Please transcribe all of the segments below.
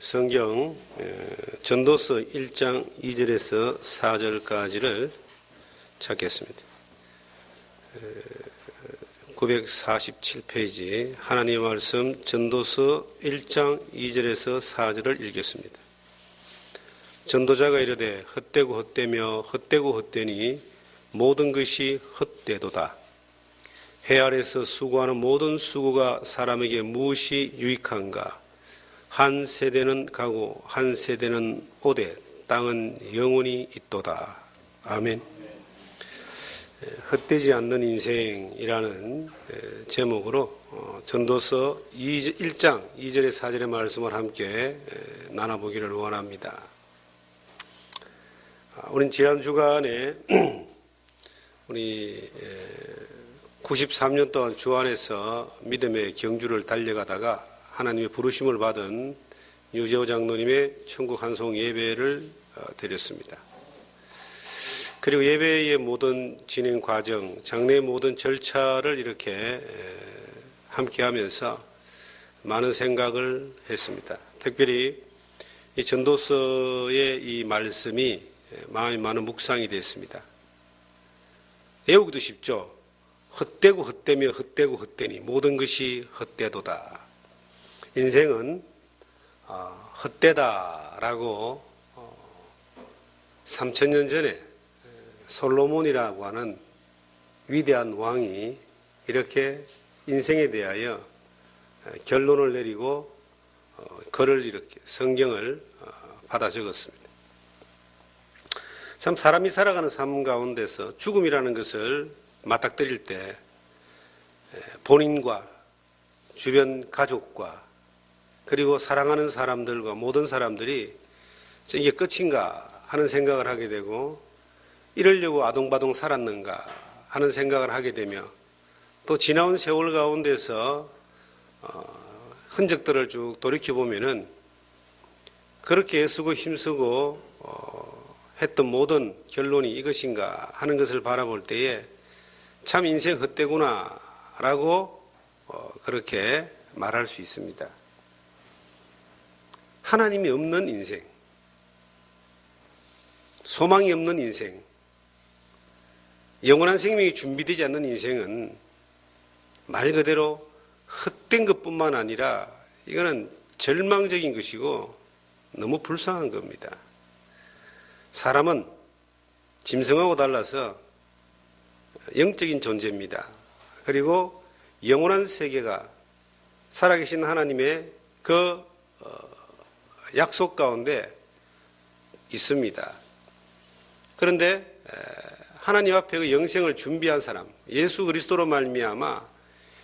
성경 전도서 1장 2절에서 4절까지를 찾겠습니다. 947페이지 하나님의 말씀 전도서 1장 2절에서 4절을 읽겠습니다. 전도자가 이르되 헛되고 헛되며 헛되고 헛되니 모든 것이 헛되도다. 해 아래서 수고하는 모든 수고가 사람에게 무엇이 유익한가? 한 세대는 가고 한 세대는 오되 땅은 영원히 있도다. 아멘. 헛되지 않는 인생이라는 제목으로 전도서 1장 2절에 4절의 말씀을 함께 나눠보기를 원합니다. 우린 지난 주간에 우리 93년 동안 주 안에서 믿음의 경주를 달려가다가 하나님의 부르심을 받은 유재호 장로님의 천국 환송 예배를 드렸습니다. 그리고 예배의 모든 진행 과정, 장례의 모든 절차를 이렇게 함께 하면서 많은 생각을 했습니다. 특별히 이 전도서의 이 말씀이 마음에 많은 묵상이 됐습니다. 외우기도 쉽죠. 헛되고 헛되며 헛되고 헛되니 모든 것이 헛되도다. 인생은 헛되다라고 3000년 전에 솔로몬이라고 하는 위대한 왕이 이렇게 인생에 대하여 결론을 내리고 글을 이렇게 성경을 받아 적었습니다. 참 사람이 살아가는 삶 가운데서 죽음이라는 것을 맞닥뜨릴 때 본인과 주변 가족과 그리고 사랑하는 사람들과 모든 사람들이 이게 끝인가 하는 생각을 하게 되고 이러려고 아동바동 살았는가 하는 생각을 하게 되며 또 지나온 세월 가운데서 흔적들을 쭉 돌이켜보면은 그렇게 애쓰고 힘쓰고 했던 모든 결론이 이것인가 하는 것을 바라볼 때에 참 인생 헛되구나 라고 그렇게 말할 수 있습니다. 하나님이 없는 인생, 소망이 없는 인생, 영원한 생명이 준비되지 않는 인생은 말 그대로 헛된 것뿐만 아니라 이거는 절망적인 것이고 너무 불쌍한 겁니다. 사람은 짐승하고 달라서 영적인 존재입니다. 그리고 영원한 세계가 살아계신 하나님의 그 약속 가운데 있습니다. 그런데 하나님 앞에 그 영생을 준비한 사람, 예수 그리스도로 말미암아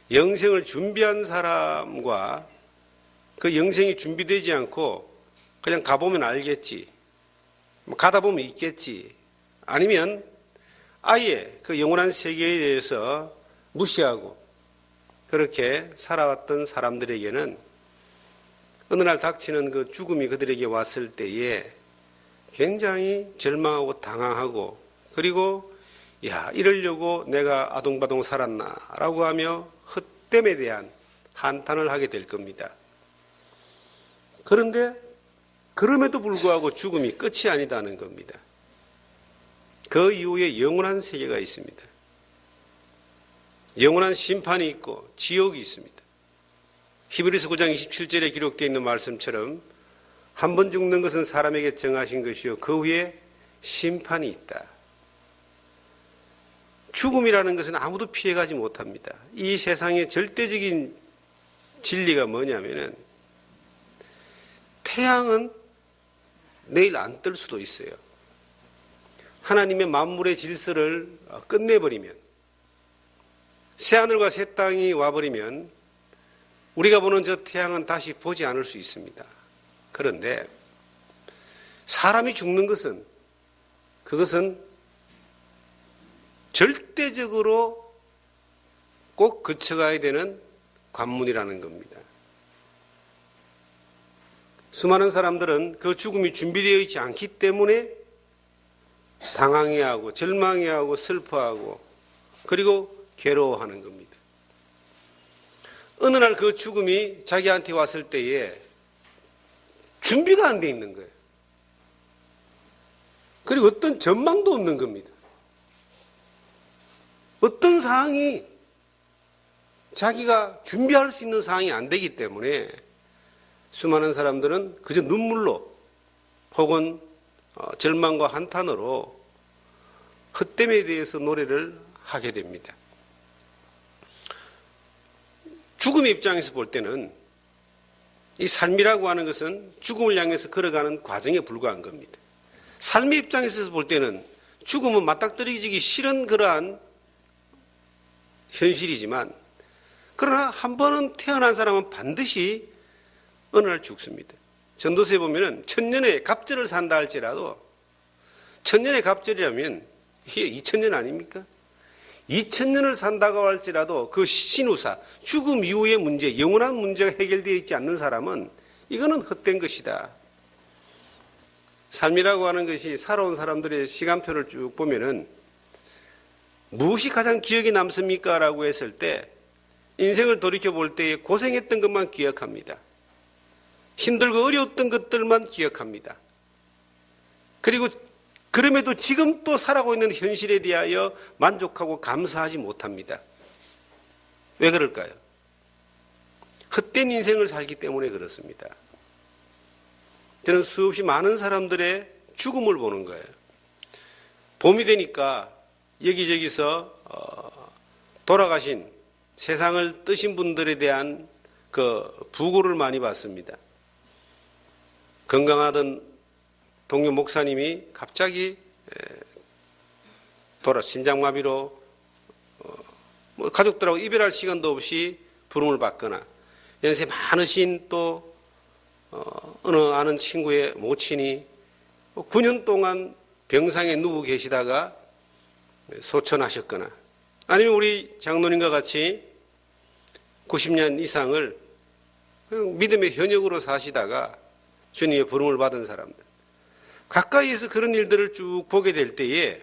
영생을 준비한 사람과 그 영생이 준비되지 않고 그냥 가보면 알겠지, 가다 보면 있겠지, 아니면 아예 그 영원한 세계에 대해서 무시하고 그렇게 살아왔던 사람들에게는 어느 날 닥치는 그 죽음이 그들에게 왔을 때에 굉장히 절망하고 당황하고 그리고 이러려고 내가 아동바동 살았나 라고 하며 헛됨에 대한 한탄을 하게 될 겁니다. 그런데 그럼에도 불구하고 죽음이 끝이 아니다는 겁니다. 그 이후에 영원한 세계가 있습니다. 영원한 심판이 있고 지옥이 있습니다. 히브리서 9장 27절에 기록되어 있는 말씀처럼 한 번 죽는 것은 사람에게 정하신 것이요 그 후에 심판이 있다. 죽음이라는 것은 아무도 피해가지 못합니다. 이 세상의 절대적인 진리가 뭐냐면은 태양은 내일 안 뜰 수도 있어요. 하나님의 만물의 질서를 끝내버리면, 새하늘과 새 땅이 와버리면 우리가 보는 저 태양은 다시 보지 않을 수 있습니다. 그런데 사람이 죽는 것은 그것은 절대적으로 꼭 거쳐가야 되는 관문이라는 겁니다. 수많은 사람들은 그 죽음이 준비되어 있지 않기 때문에 당황해하고 절망해하고 슬퍼하고 그리고 괴로워하는 겁니다. 어느 날 그 죽음이 자기한테 왔을 때에 준비가 안 돼 있는 거예요. 그리고 어떤 전망도 없는 겁니다. 어떤 상황이 자기가 준비할 수 있는 상황이 안 되기 때문에 수많은 사람들은 그저 눈물로 혹은 절망과 한탄으로 헛됨에 대해서 노래를 하게 됩니다. 죽음의 입장에서 볼 때는 이 삶이라고 하는 것은 죽음을 향해서 걸어가는 과정에 불과한 겁니다. 삶의 입장에서 볼 때는 죽음은 맞닥뜨리기 싫은 그러한 현실이지만, 그러나 한 번은 태어난 사람은 반드시 어느 날 죽습니다. 전도서에 보면은 천년의 갑절을 산다 할지라도, 천년의 갑절이라면 이게 2000년 아닙니까? 2000년을 산다고 할지라도 그 신우사, 죽음 이후의 문제, 영원한 문제가 해결되어 있지 않는 사람은 이거는 헛된 것이다. 삶이라고 하는 것이 살아온 사람들의 시간표를 쭉 보면은 무엇이 가장 기억에 남습니까? 라고 했을 때 인생을 돌이켜볼 때에 고생했던 것만 기억합니다. 힘들고 어려웠던 것들만 기억합니다. 그리고 그럼에도 지금 또 살아가고 있는 현실에 대하여 만족하고 감사하지 못합니다. 왜 그럴까요? 헛된 인생을 살기 때문에 그렇습니다. 저는 수없이 많은 사람들의 죽음을 보는 거예요. 봄이 되니까 여기저기서 돌아가신 세상을 뜨신 분들에 대한 그 부고를 많이 받습니다. 건강하던 동료 목사님이 갑자기 심장마비로 가족들하고 이별할 시간도 없이 부름을 받거나, 연세 많으신 또 어느 아는 친구의 모친이 9년 동안 병상에 누워 계시다가 소천하셨거나, 아니면 우리 장로님과 같이 90년 이상을 믿음의 현역으로 사시다가 주님의 부름을 받은 사람들, 가까이에서 그런 일들을 쭉 보게 될 때에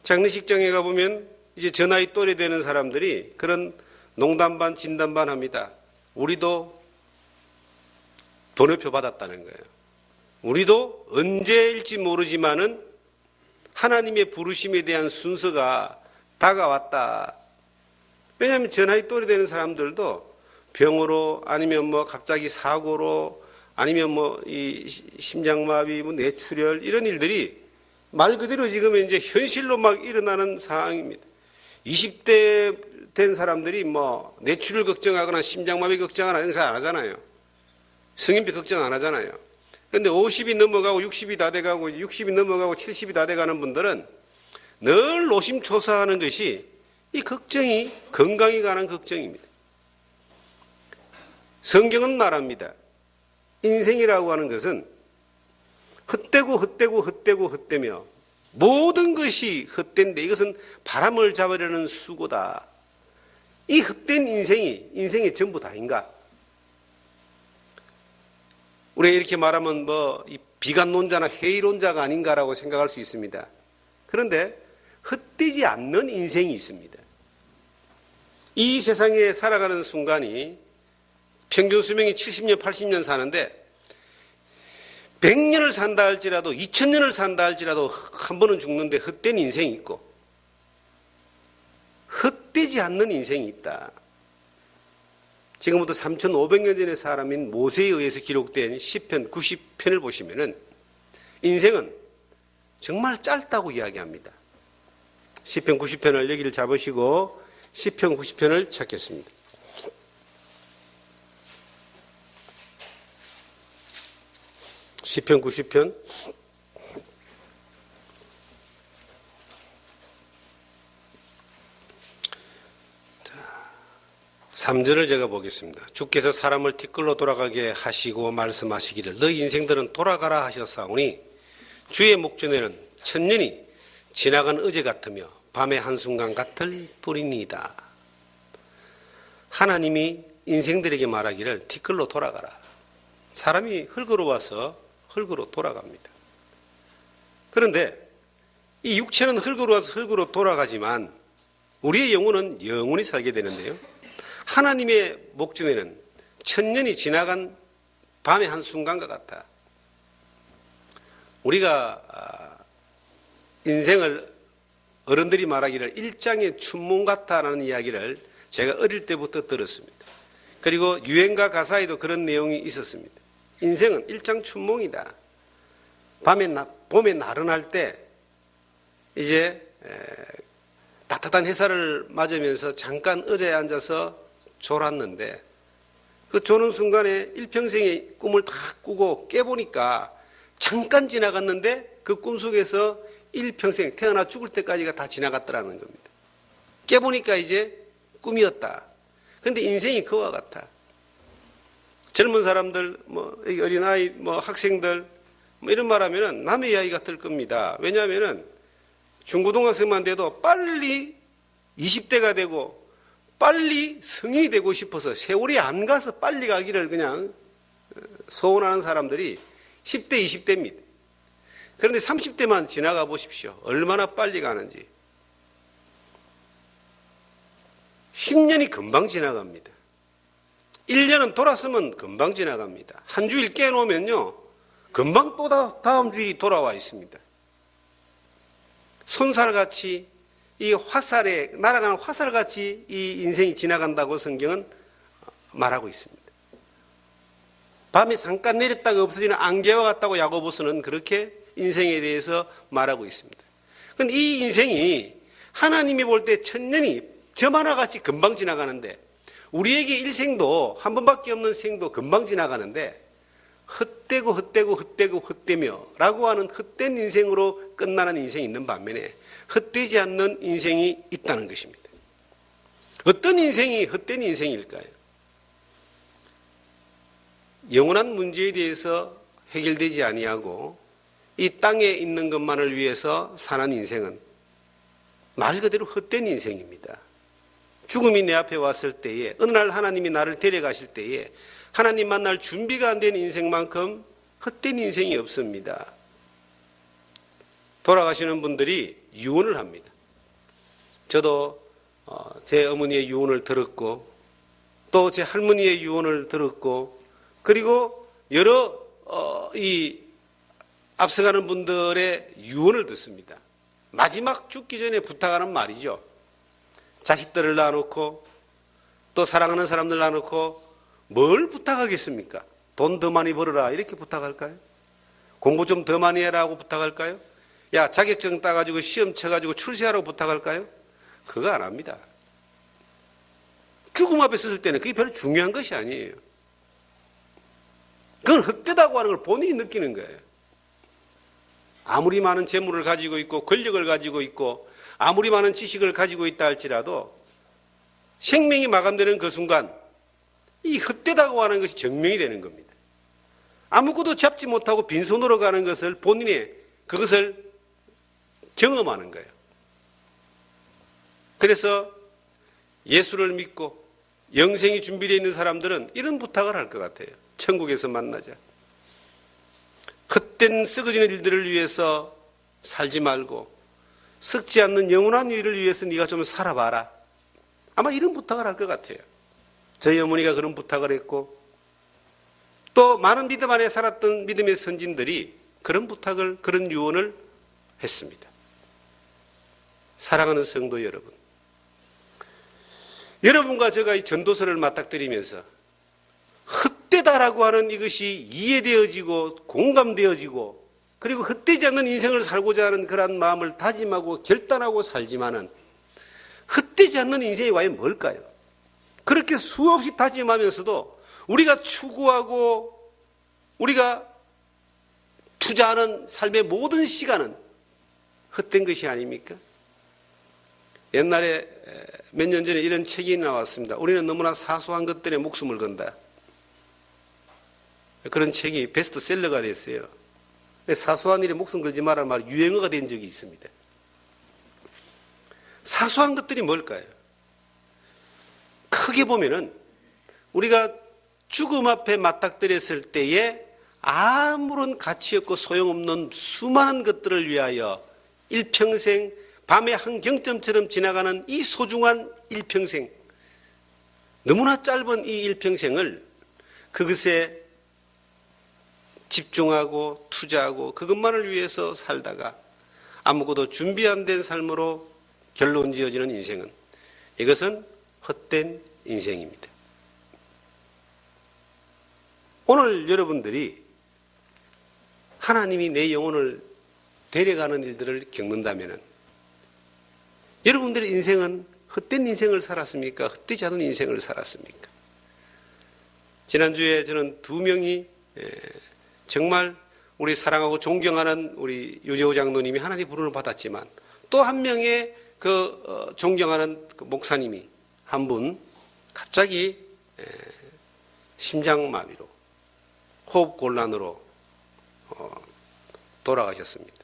장례식장에 가보면 이제 저 나이 또래 되는 사람들이 그런 농담 반 진담 반 합니다. 우리도 번호표 받았다는 거예요. 우리도 언제일지 모르지만은 하나님의 부르심에 대한 순서가 다가왔다. 왜냐하면 저 나이 또래 되는 사람들도 병으로, 아니면 갑자기 사고로, 아니면 이 심장마비, 뇌출혈, 이런 일들이 말 그대로 지금 이제 현실로 막 일어나는 상황입니다. 20대 된 사람들이 뇌출혈 걱정하거나 심장마비 걱정하거나 이런 거 안 하잖아요. 성인비 걱정 안 하잖아요. 그런데 50이 넘어가고 60이 다 돼가고 60이 넘어가고 70이 다 돼가는 분들은 늘 노심초사하는 것이 이 걱정이 건강에 관한 걱정입니다. 성경은 말합니다. 인생이라고 하는 것은 헛되며 모든 것이 헛된데 이것은 바람을 잡으려는 수고다. 이 헛된 인생이 인생의 전부 다인가? 우리가 이렇게 말하면 이 비관론자나 회의론자가 아닌가라고 생각할 수 있습니다. 그런데 헛되지 않는 인생이 있습니다. 이 세상에 살아가는 순간이 평균 수명이 70년, 80년 사는데 100년을 산다 할지라도 2000년을 산다 할지라도 한 번은 죽는데 헛된 인생이 있고 헛되지 않는 인생이 있다. 지금부터 3500년 전의 사람인 모세에 의해서 기록된 시편 90편을 보시면은 인생은 정말 짧다고 이야기합니다. 시편 90편을 여기를 잡으시고 시편 90편을 찾겠습니다. 시편 90편 3절을 제가 보겠습니다. 주께서 사람을 티끌로 돌아가게 하시고 말씀하시기를 너희 인생들은 돌아가라 하셨사오니 주의 목전에는 천년이 지나간 어제 같으며 밤의 한순간 같을 뿐이니이다. 하나님이 인생들에게 말하기를 티끌로 돌아가라. 사람이 흙으로 와서 흙으로 돌아갑니다. 그런데 이 육체는 흙으로 와서 흙으로 돌아가지만 우리의 영혼은 영원히 살게 되는데요. 하나님의 목전에는 천년이 지나간 밤의 한순간과 같아. 우리가 인생을 어른들이 말하기를 일장의 춘몽 같다라는 이야기를 제가 어릴 때부터 들었습니다. 그리고 유행가 가사에도 그런 내용이 있었습니다. 인생은 일장춘몽이다. 봄에 나른할 때 이제 따뜻한 햇살을 맞으면서 잠깐 의자에 앉아서 졸았는데 그 조는 순간에 일평생의 꿈을 다 꾸고 깨보니까 잠깐 지나갔는데 그 꿈속에서 일평생 태어나 죽을 때까지가 다 지나갔더라는 겁니다. 깨보니까 이제 꿈이었다. 그런데 인생이 그와 같아. 젊은 사람들, 어린아이, 학생들, 이런 말 하면은 남의 이야기 같을 겁니다. 왜냐하면은 중고등학생만 돼도 빨리 20대가 되고 빨리 성인이 되고 싶어서 세월이 안 가서 빨리 가기를 그냥 소원하는 사람들이 10대, 20대입니다. 그런데 30대만 지나가 보십시오. 얼마나 빨리 가는지. 10년이 금방 지나갑니다. 1년은 돌았으면 금방 지나갑니다. 한 주일 깨놓으면요, 금방 또 다음 주일이 돌아와 있습니다. 손살같이 이 화살에, 날아가는 화살같이 이 인생이 지나간다고 성경은 말하고 있습니다. 밤에 잠깐 내렸다가 없어지는 안개와 같다고 야고보서는 그렇게 인생에 대해서 말하고 있습니다. 그런데 이 인생이 하나님이 볼 때 천년이 점 하나같이 금방 지나가는데 우리에게 일생도 한 번밖에 없는 생도 금방 지나가는데 헛되며 라고 하는 헛된 인생으로 끝나는 인생이 있는 반면에 헛되지 않는 인생이 있다는 것입니다. 어떤 인생이 헛된 인생일까요? 영원한 문제에 대해서 해결되지 아니하고 이 땅에 있는 것만을 위해서 사는 인생은 말 그대로 헛된 인생입니다. 죽음이 내 앞에 왔을 때에 어느 날 하나님이 나를 데려가실 때에 하나님 만날 준비가 안 된 인생만큼 헛된 인생이 없습니다. 돌아가시는 분들이 유언을 합니다. 저도 제 어머니의 유언을 들었고 또 제 할머니의 유언을 들었고 그리고 여러 이 앞서가는 분들의 유언을 듣습니다. 마지막 죽기 전에 부탁하는 말이죠. 자식들을 낳아놓고 또 사랑하는 사람들 낳아놓고 뭘 부탁하겠습니까? 돈 더 많이 벌어라 이렇게 부탁할까요? 공부 좀 더 많이 해라고 부탁할까요? 야 자격증 따가지고 시험 쳐가지고 출세하라고 부탁할까요? 그거 안 합니다. 죽음 앞에 섰을 때는 그게 별로 중요한 것이 아니에요. 그건 헛되다고 하는 걸 본인이 느끼는 거예요. 아무리 많은 재물을 가지고 있고 권력을 가지고 있고 아무리 많은 지식을 가지고 있다 할지라도 생명이 마감되는 그 순간 이 헛되다고 하는 것이 증명이 되는 겁니다. 아무것도 잡지 못하고 빈손으로 가는 것을 본인이 그것을 경험하는 거예요. 그래서 예수를 믿고 영생이 준비되어 있는 사람들은 이런 부탁을 할 것 같아요. 천국에서 만나자. 헛된 썩어지는 일들을 위해서 살지 말고 썩지 않는 영원한 일을 위해서 네가 좀 살아봐라. 아마 이런 부탁을 할 것 같아요. 저희 어머니가 그런 부탁을 했고 또 많은 믿음 안에 살았던 믿음의 선진들이 그런 부탁을, 그런 유언을 했습니다. 사랑하는 성도 여러분, 여러분과 제가 이 전도서를 맞닥뜨리면서 헛되다라고 하는 이것이 이해되어지고 공감되어지고 그리고 헛되지 않는 인생을 살고자 하는 그러한 마음을 다짐하고 결단하고 살지만은 헛되지 않는 인생이 과연 뭘까요? 그렇게 수없이 다짐하면서도 우리가 추구하고 우리가 투자하는 삶의 모든 시간은 헛된 것이 아닙니까? 옛날에 몇 년 전에 이런 책이 나왔습니다. 우리는 너무나 사소한 것들에 목숨을 건다. 그런 책이 베스트셀러가 됐어요. 사소한 일에 목숨 걸지 말라는 말이 유행어가 된 적이 있습니다. 사소한 것들이 뭘까요? 크게 보면은 우리가 죽음 앞에 맞닥뜨렸을 때에 아무런 가치 없고 소용없는 수많은 것들을 위하여 일평생 밤의 한 경점처럼 지나가는 이 소중한 일평생, 너무나 짧은 이 일평생을 그것에 집중하고 투자하고 그것만을 위해서 살다가 아무것도 준비 안 된 삶으로 결론 지어지는 인생은, 이것은 헛된 인생입니다. 오늘 여러분들이 하나님이 내 영혼을 데려가는 일들을 겪는다면 여러분들의 인생은 헛된 인생을 살았습니까? 헛되지 않은 인생을 살았습니까? 지난주에 저는 두 명이 정말 우리 사랑하고 존경하는 우리 유재호 장로님이 하나님 부름을 받았지만, 또 한 명의 존경하는 그 목사님이 한 분 갑자기 심장마비로 호흡곤란으로 돌아가셨습니다.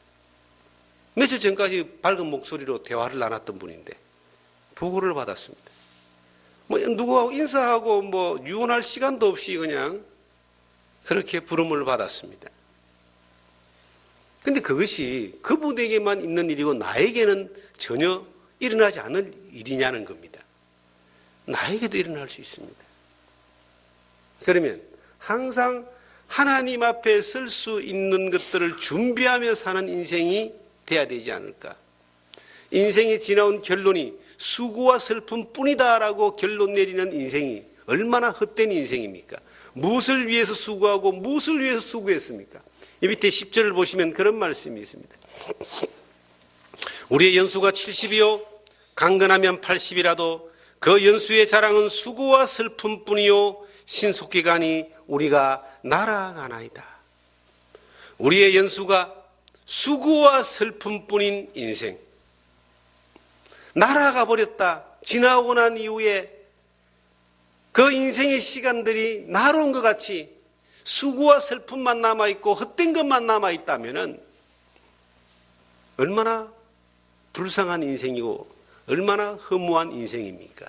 며칠 전까지 밝은 목소리로 대화를 나눴던 분인데 부고를 받았습니다. 누구하고 인사하고 유언할 시간도 없이 그냥 그렇게 부름을 받았습니다. 근데 그것이 그분에게만 있는 일이고 나에게는 전혀 일어나지 않을 일이냐는 겁니다. 나에게도 일어날 수 있습니다. 그러면 항상 하나님 앞에 설 수 있는 것들을 준비하며 사는 인생이 돼야 되지 않을까. 인생이 지나온 결론이 수고와 슬픔 뿐이다라고 결론 내리는 인생이 얼마나 헛된 인생입니까? 무엇을 위해서 수고하고 무엇을 위해서 수고했습니까? 이 밑에 10절을 보시면 그런 말씀이 있습니다. 우리의 연수가 70이요 강건하면 80이라도 그 연수의 자랑은 수고와 슬픔뿐이요 신속히 가니 우리가 날아가나이다. 우리의 연수가 수고와 슬픔뿐인 인생, 날아가 버렸다. 지나고 난 이후에 그 인생의 시간들이 날아온 것 같이 수고와 슬픔만 남아있고 헛된 것만 남아있다면 얼마나 불쌍한 인생이고 얼마나 허무한 인생입니까?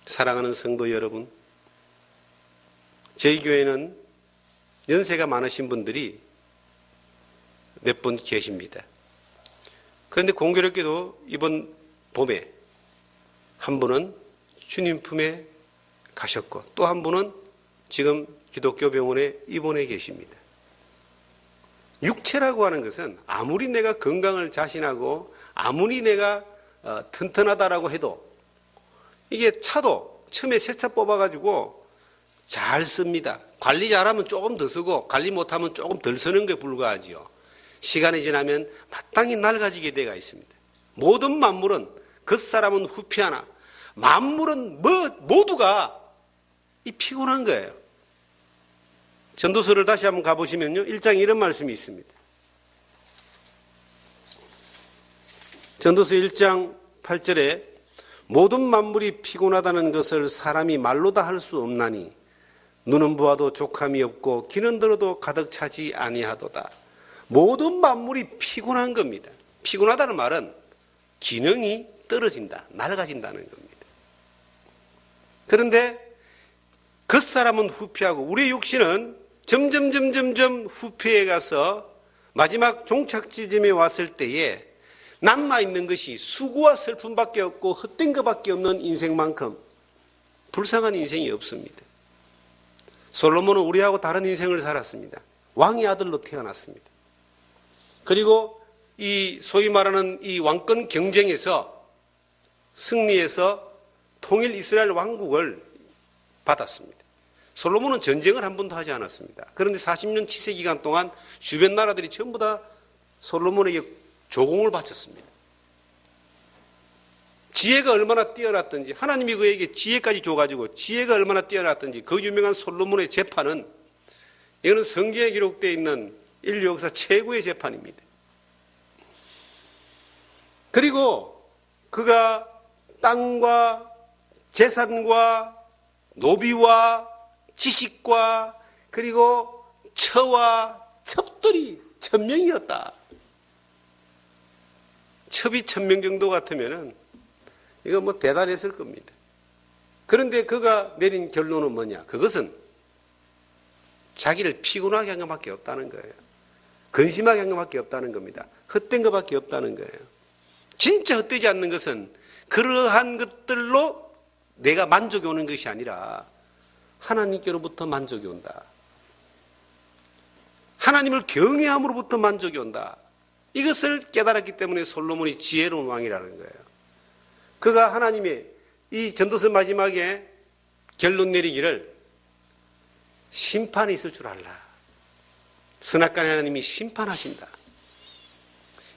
사랑하는 성도 여러분, 저희 교회는 연세가 많으신 분들이 몇 분 계십니다. 그런데 공교롭게도 이번 봄에 한 분은 주님 품에 가셨고 또 한 분은 지금 기독교 병원에 입원해 계십니다. 육체라고 하는 것은 아무리 내가 건강을 자신하고 아무리 내가 튼튼하다라고 해도 이게 차도 처음에 새 차 뽑아가지고 잘 씁니다. 관리 잘하면 조금 더 쓰고 관리 못하면 조금 덜 쓰는 것에 불과하지요. 시간이 지나면 마땅히 낡아지게 되어 있습니다. 모든 만물은 겉사람은 후피하나 만물은 모두가 피곤한 거예요. 전도서를 다시 한번 가보시면요. 1장에 이런 말씀이 있습니다. 전도서 1장 8절에 모든 만물이 피곤하다는 것을 사람이 말로 다 할 수 없나니 눈은 보아도 족함이 없고 귀는 들어도 가득 차지 아니하도다. 모든 만물이 피곤한 겁니다. 피곤하다는 말은 기능이 떨어진다, 낡아진다는 겁니다. 그런데 겉사람은 후피하고 우리의 육신은 점점 후피해 가서 마지막 종착지점에 왔을 때에 남아있는 것이 수고와 슬픔밖에 없고 헛된 것밖에 없는 인생만큼 불쌍한 인생이 없습니다. 솔로몬은 우리하고 다른 인생을 살았습니다. 왕의 아들로 태어났습니다. 그리고 이 소위 말하는 이 왕권 경쟁에서 승리해서 통일 이스라엘 왕국을 받았습니다. 솔로몬은 전쟁을 한 번도 하지 않았습니다. 그런데 40년 치세 기간 동안 주변 나라들이 전부 다 솔로몬에게 조공을 바쳤습니다. 지혜가 얼마나 뛰어났던지 하나님이 그에게 지혜까지 줘가지고 지혜가 얼마나 뛰어났던지 그 유명한 솔로몬의 재판은 이거는 성경에 기록되어 있는 인류 역사 최고의 재판입니다. 그리고 그가 땅과 재산과 노비와 지식과 그리고 처와 첩들이 1000명이었다. 첩이 1000명 정도 같으면은 이거 대단했을 겁니다. 그런데 그가 내린 결론은 뭐냐? 그것은 자기를 피곤하게 한 것밖에 없다는 거예요. 근심하게 한 것밖에 없다는 겁니다. 헛된 것밖에 없다는 거예요. 진짜 헛되지 않는 것은 그러한 것들로 내가 만족이 오는 것이 아니라 하나님께로부터 만족이 온다. 하나님을 경외함으로부터 만족이 온다. 이것을 깨달았기 때문에 솔로몬이 지혜로운 왕이라는 거예요. 그가 하나님의 이 전도서 마지막에 결론 내리기를 심판이 있을 줄 알라. 선악간의 하나님이 심판하신다.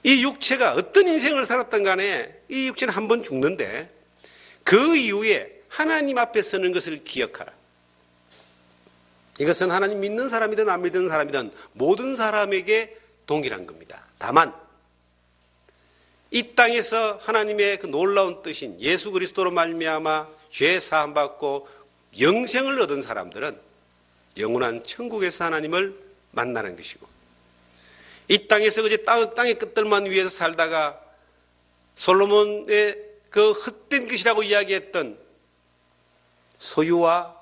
이 육체가 어떤 인생을 살았던 간에 이 육체는 한 번 죽는데 그 이후에 하나님 앞에 서는 것을 기억하라. 이것은 하나님 믿는 사람이든 안 믿는 사람이든 모든 사람에게 동일한 겁니다. 다만 이 땅에서 하나님의 그 놀라운 뜻인 예수 그리스도로 말미암아 죄 사함 받고 영생을 얻은 사람들은 영원한 천국에서 하나님을 만나는 것이고, 이 땅에서 그저 땅의 끝들만 위에서 살다가 솔로몬의 그 헛된 것이라고 이야기했던 소유와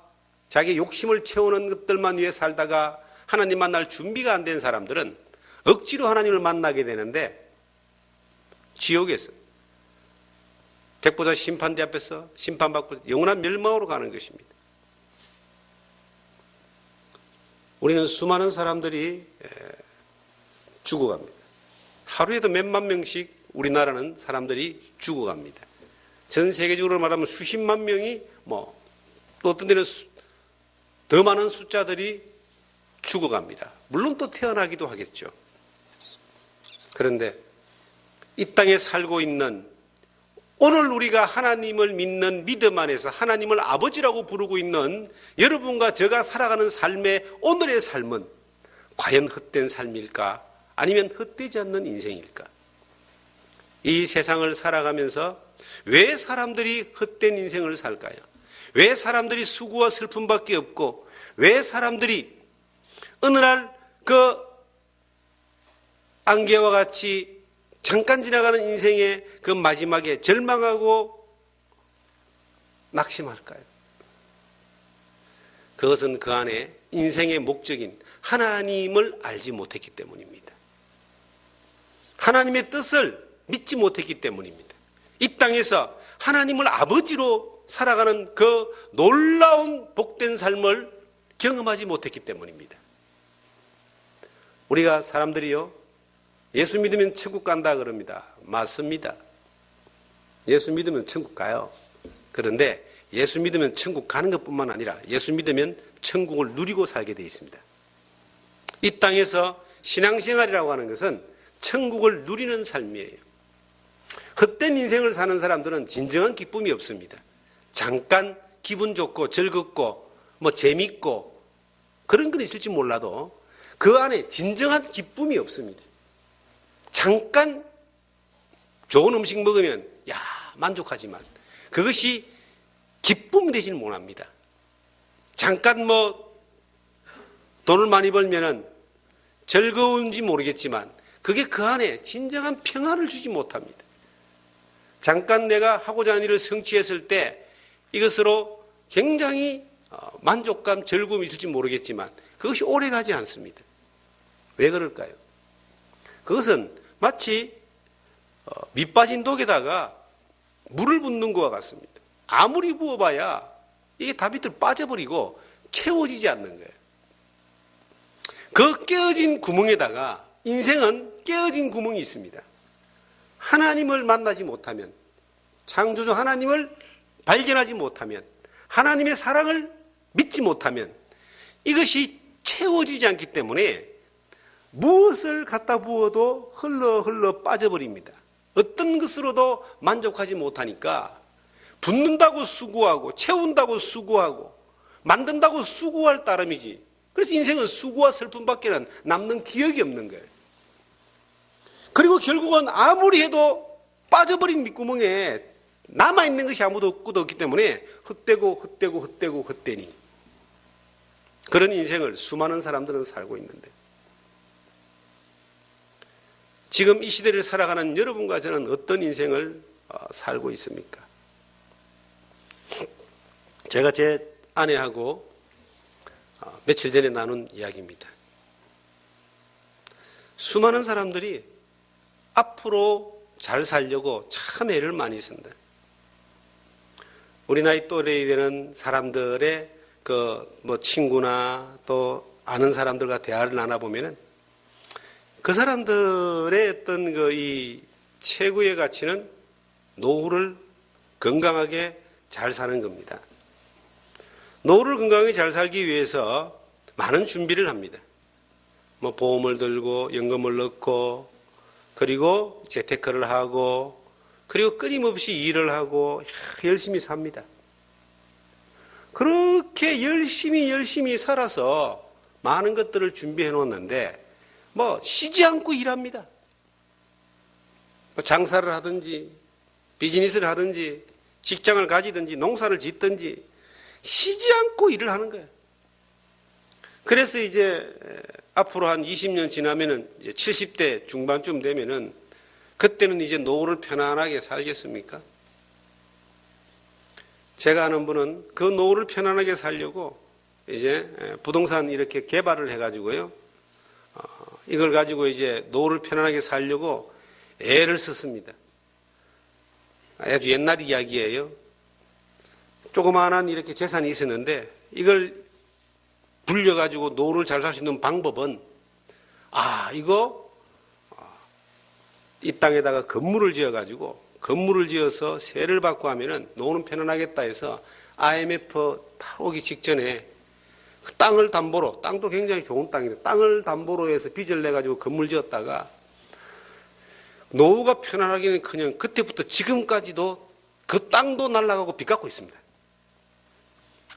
자기 욕심을 채우는 것들만 위해 살다가 하나님 만날 준비가 안 된 사람들은 억지로 하나님을 만나게 되는데 지옥에서 백보자 심판대 앞에서 심판받고 영원한 멸망으로 가는 것입니다. 우리는 수많은 사람들이 죽어갑니다. 하루에도 몇만 명씩 우리나라는 사람들이 죽어갑니다. 전 세계적으로 말하면 수십만 명이 또 어떤 데는 더 많은 숫자들이 죽어갑니다. 물론 또 태어나기도 하겠죠. 그런데 이 땅에 살고 있는 오늘 우리가 하나님을 믿는 믿음 안에서 하나님을 아버지라고 부르고 있는 여러분과 제가 살아가는 삶의 오늘의 삶은 과연 헛된 삶일까? 아니면 헛되지 않는 인생일까? 이 세상을 살아가면서 왜 사람들이 헛된 인생을 살까요? 왜 사람들이 수고와 슬픔밖에 없고 왜 사람들이 어느 날 그 안개와 같이 잠깐 지나가는 인생의 그 마지막에 절망하고 낙심할까요? 그것은 그 안에 인생의 목적인 하나님을 알지 못했기 때문입니다. 하나님의 뜻을 믿지 못했기 때문입니다. 이 땅에서 하나님을 아버지로 살아가는 그 놀라운 복된 삶을 경험하지 못했기 때문입니다. 우리가 사람들이요, 예수 믿으면 천국 간다 그럽니다. 맞습니다. 예수 믿으면 천국 가요. 그런데 예수 믿으면 천국 가는 것뿐만 아니라 예수 믿으면 천국을 누리고 살게 되어 있습니다. 이 땅에서 신앙생활이라고 하는 것은 천국을 누리는 삶이에요. 헛된 인생을 사는 사람들은 진정한 기쁨이 없습니다. 잠깐 기분 좋고 즐겁고 재밌고 그런 건 있을지 몰라도 그 안에 진정한 기쁨이 없습니다. 잠깐 좋은 음식 먹으면 만족하지만 그것이 기쁨이 되지는 못합니다. 잠깐 돈을 많이 벌면은 즐거운지 모르겠지만 그게 그 안에 진정한 평안을 주지 못합니다. 잠깐 내가 하고자 하는 일을 성취했을 때 이것으로 굉장히 만족감, 즐거움이 있을지 모르겠지만 그것이 오래가지 않습니다. 왜 그럴까요? 그것은 마치 밑 빠진 독에다가 물을 붓는 것과 같습니다. 아무리 부어봐야 이게 다 밑으로 빠져버리고 채워지지 않는 거예요. 그 깨어진 구멍에다가 인생은 깨어진 구멍이 있습니다. 하나님을 만나지 못하면, 창조주 하나님을 발견하지 못하면, 하나님의 사랑을 믿지 못하면 이것이 채워지지 않기 때문에 무엇을 갖다 부어도 흘러 빠져버립니다. 어떤 것으로도 만족하지 못하니까 붓는다고 수고하고 채운다고 수고하고 만든다고 수고할 따름이지. 그래서 인생은 수고와 슬픔밖에는 남는 기억이 없는 거예요. 그리고 결국은 아무리 해도 빠져버린 밑구멍에 남아있는 것이 아무도 없기 때문에 헛되니 그런 인생을 수많은 사람들은 살고 있는데, 지금 이 시대를 살아가는 여러분과 저는 어떤 인생을 살고 있습니까? 제가 제 아내하고 며칠 전에 나눈 이야기입니다. 수많은 사람들이 앞으로 잘 살려고 참 애를 많이 쓴다. 우리 나이 또래에 되는 사람들의 친구나 또 아는 사람들과 대화를 나눠보면은 그 사람들의 어떤 이 최고의 가치는 노후를 건강하게 잘 사는 겁니다. 노후를 건강하게 잘 살기 위해서 많은 준비를 합니다. 뭐 보험을 들고 연금을 넣고 그리고 재테크를 하고 그리고 끊임없이 일을 하고 열심히 삽니다. 그렇게 열심히 살아서 많은 것들을 준비해 놓았는데 뭐 쉬지 않고 일합니다. 장사를 하든지 비즈니스를 하든지 직장을 가지든지 농사를 짓든지 쉬지 않고 일을 하는 거예요. 그래서 이제 앞으로 한 20년 지나면은 이제 70대 중반쯤 되면은 그때는 이제 노후를 편안하게 살겠습니까? 제가 아는 분은 그 노후를 편안하게 살려고 이제 부동산 이렇게 개발을 해가지고요. 이걸 가지고 이제 노후를 편안하게 살려고 애를 썼습니다. 아주 옛날 이야기예요. 조그마한 이렇게 재산이 있었는데 이걸 불려가지고 노후를 잘 살 수 있는 방법은 이거 이 땅에다가 건물을 지어가지고 건물을 지어서 세를 받고 하면은 노후는 편안하겠다 해서 IMF 바로 오기 직전에 그 땅을 담보로, 땅도 굉장히 좋은 땅인데 땅을 담보로 해서 빚을 내가지고 건물 지었다가 노후가 편안하기는커녕 그때부터 지금까지도 그 땅도 날아가고 빚 갚고 있습니다.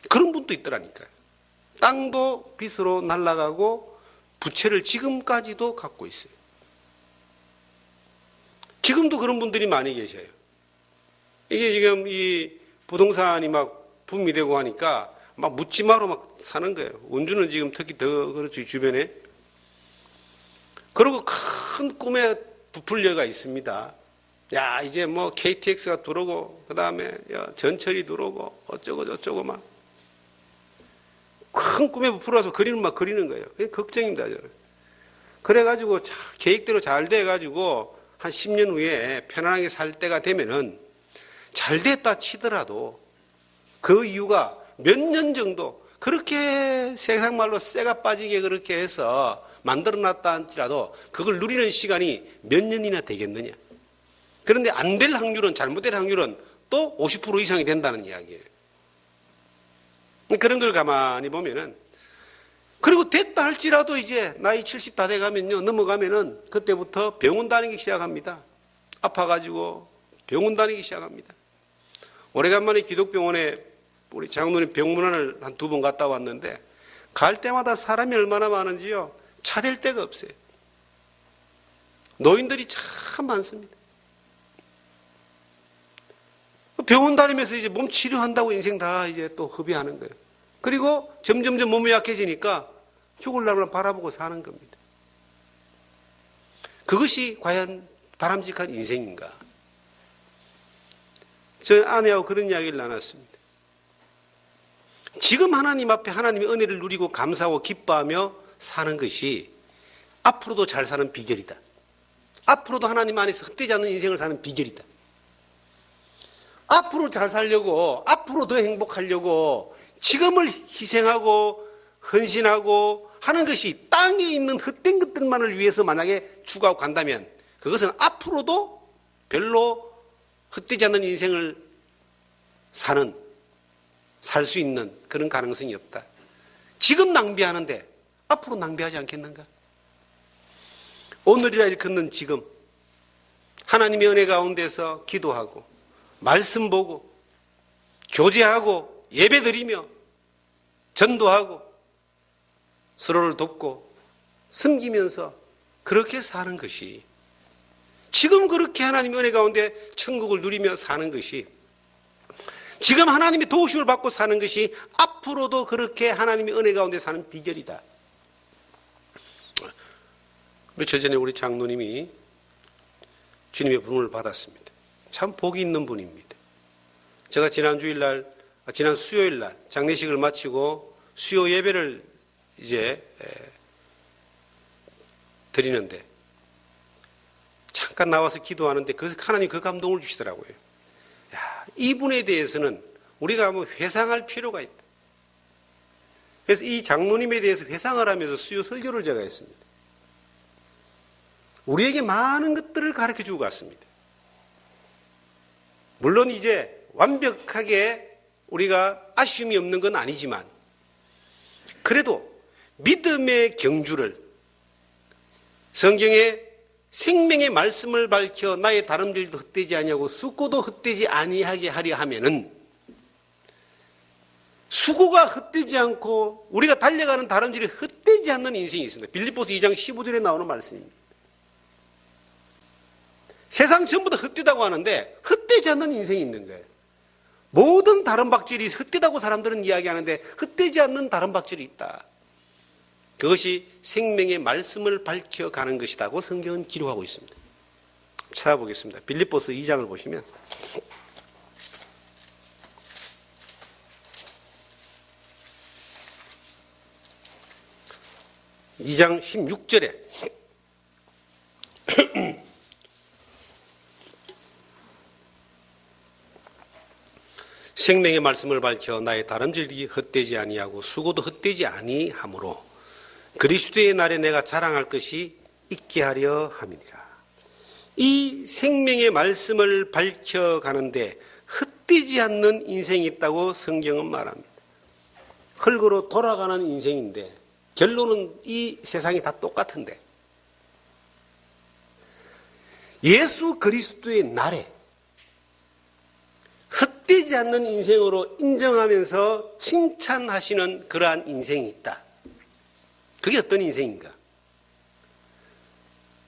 그런 분도 있더라니까요. 땅도 빚으로 날아가고 부채를 지금까지도 갖고 있어요. 지금도 그런 분들이 많이 계셔요. 이게 지금 이 부동산이 막 붐이 되고 하니까 막 묻지마로 막 사는 거예요. 원주는 지금 특히 더 그렇죠, 주변에. 그리고 큰 꿈의 부풀려가 있습니다. 야, 이제 뭐 KTX가 들어오고, 그 다음에 전철이 들어오고, 어쩌고 저쩌고 막. 큰 꿈에 부풀어서 그림을 막 그리는 거예요. 그게 걱정입니다, 저는. 그래가지고 계획대로 잘 돼가지고 한 10년 후에 편안하게 살 때가 되면은 잘 됐다 치더라도 그 이유가 몇 년 정도 그렇게 세상 말로 쇠가 빠지게 그렇게 해서 만들어 놨다 할지라도 그걸 누리는 시간이 몇 년이나 되겠느냐. 그런데 안 될 확률은, 잘못될 확률은 또 50% 이상이 된다는 이야기예요. 그런 걸 가만히 보면은, 그리고 됐다 할지라도 이제 나이 70 다 돼가면요, 넘어가면은 그때부터 병원 다니기 시작합니다. 아파가지고 병원 다니기 시작합니다. 오래간만에 기독병원에 우리 장로님 병문안을 한 2번 갔다 왔는데 갈 때마다 사람이 얼마나 많은지요. 차댈 데가 없어요. 노인들이 참 많습니다. 병원 다니면서 이제 몸 치료한다고 인생 다 이제 또 허비하는 거예요. 그리고 점점점 몸이 약해지니까 죽을 날만 바라보고 사는 겁니다. 그것이 과연 바람직한 인생인가? 저는 아내하고 그런 이야기를 나눴습니다. 지금 하나님 앞에 하나님의 은혜를 누리고 감사하고 기뻐하며 사는 것이 앞으로도 잘 사는 비결이다. 앞으로도 하나님 안에서 헛되지 않는 인생을 사는 비결이다. 앞으로 잘 살려고, 앞으로 더 행복하려고 지금을 희생하고 헌신하고 하는 것이 땅에 있는 헛된 것들만을 위해서 만약에 추구하고 간다면 그것은 앞으로도 별로 헛되지 않는 인생을 살 수 있는 그런 가능성이 없다. 지금 낭비하는데 앞으로 낭비하지 않겠는가? 오늘이라 일컫는 지금 하나님의 은혜 가운데서 기도하고 말씀 보고 교제하고 예배드리며 전도하고 서로를 돕고 섬기면서 그렇게 사는 것이, 지금 그렇게 하나님의 은혜 가운데 천국을 누리며 사는 것이, 지금 하나님의 도우심을 받고 사는 것이 앞으로도 그렇게 하나님의 은혜 가운데 사는 비결이다. 며칠 전에 우리 장로님이 주님의 부름을 받았습니다. 참 복이 있는 분입니다. 제가 지난 수요일 날 장례식을 마치고 수요 예배를 이제 드리는데 잠깐 나와서 기도하는데 하나님 그 감동을 주시더라고요. 야, 이분에 대해서는 우리가 회상할 필요가 있다. 그래서 이 장로님에 대해서 회상을 하면서 수요 설교를 제가 했습니다. 우리에게 많은 것들을 가르쳐 주고 갔습니다. 물론 이제 완벽하게 우리가 아쉬움이 없는 건 아니지만 그래도 믿음의 경주를 성경에 생명의 말씀을 밝혀 나의 다름질도 헛되지 아니하고 수고도 헛되지 아니하게 하려 하면은 수고가 헛되지 않고 우리가 달려가는 다름질이 헛되지 않는 인생이 있습니다. 빌립보서 2장 15절에 나오는 말씀입니다. 세상 전부 다 헛되다고 하는데 헛되지 않는 인생이 있는 거예요. 모든 다름박질이 헛되다고 사람들은 이야기하는데 헛되지 않는 다름박질이 있다. 그것이 생명의 말씀을 밝혀가는 것이라고 성경은 기록하고 있습니다. 찾아보겠습니다. 빌립보서 2장을 보시면 (2장 16절에) 생명의 말씀을 밝혀 나의 다름질이 헛되지 아니하고 수고도 헛되지 아니하므로 그리스도의 날에 내가 자랑할 것이 있게 하려 함이니라. 이 생명의 말씀을 밝혀가는데 헛되지 않는 인생이 있다고 성경은 말합니다. 흙으로 돌아가는 인생인데 결론은 이 세상이 다 똑같은데 예수 그리스도의 날에 헛되지 않는 인생으로 인정하면서 칭찬하시는 그러한 인생이 있다. 그게 어떤 인생인가?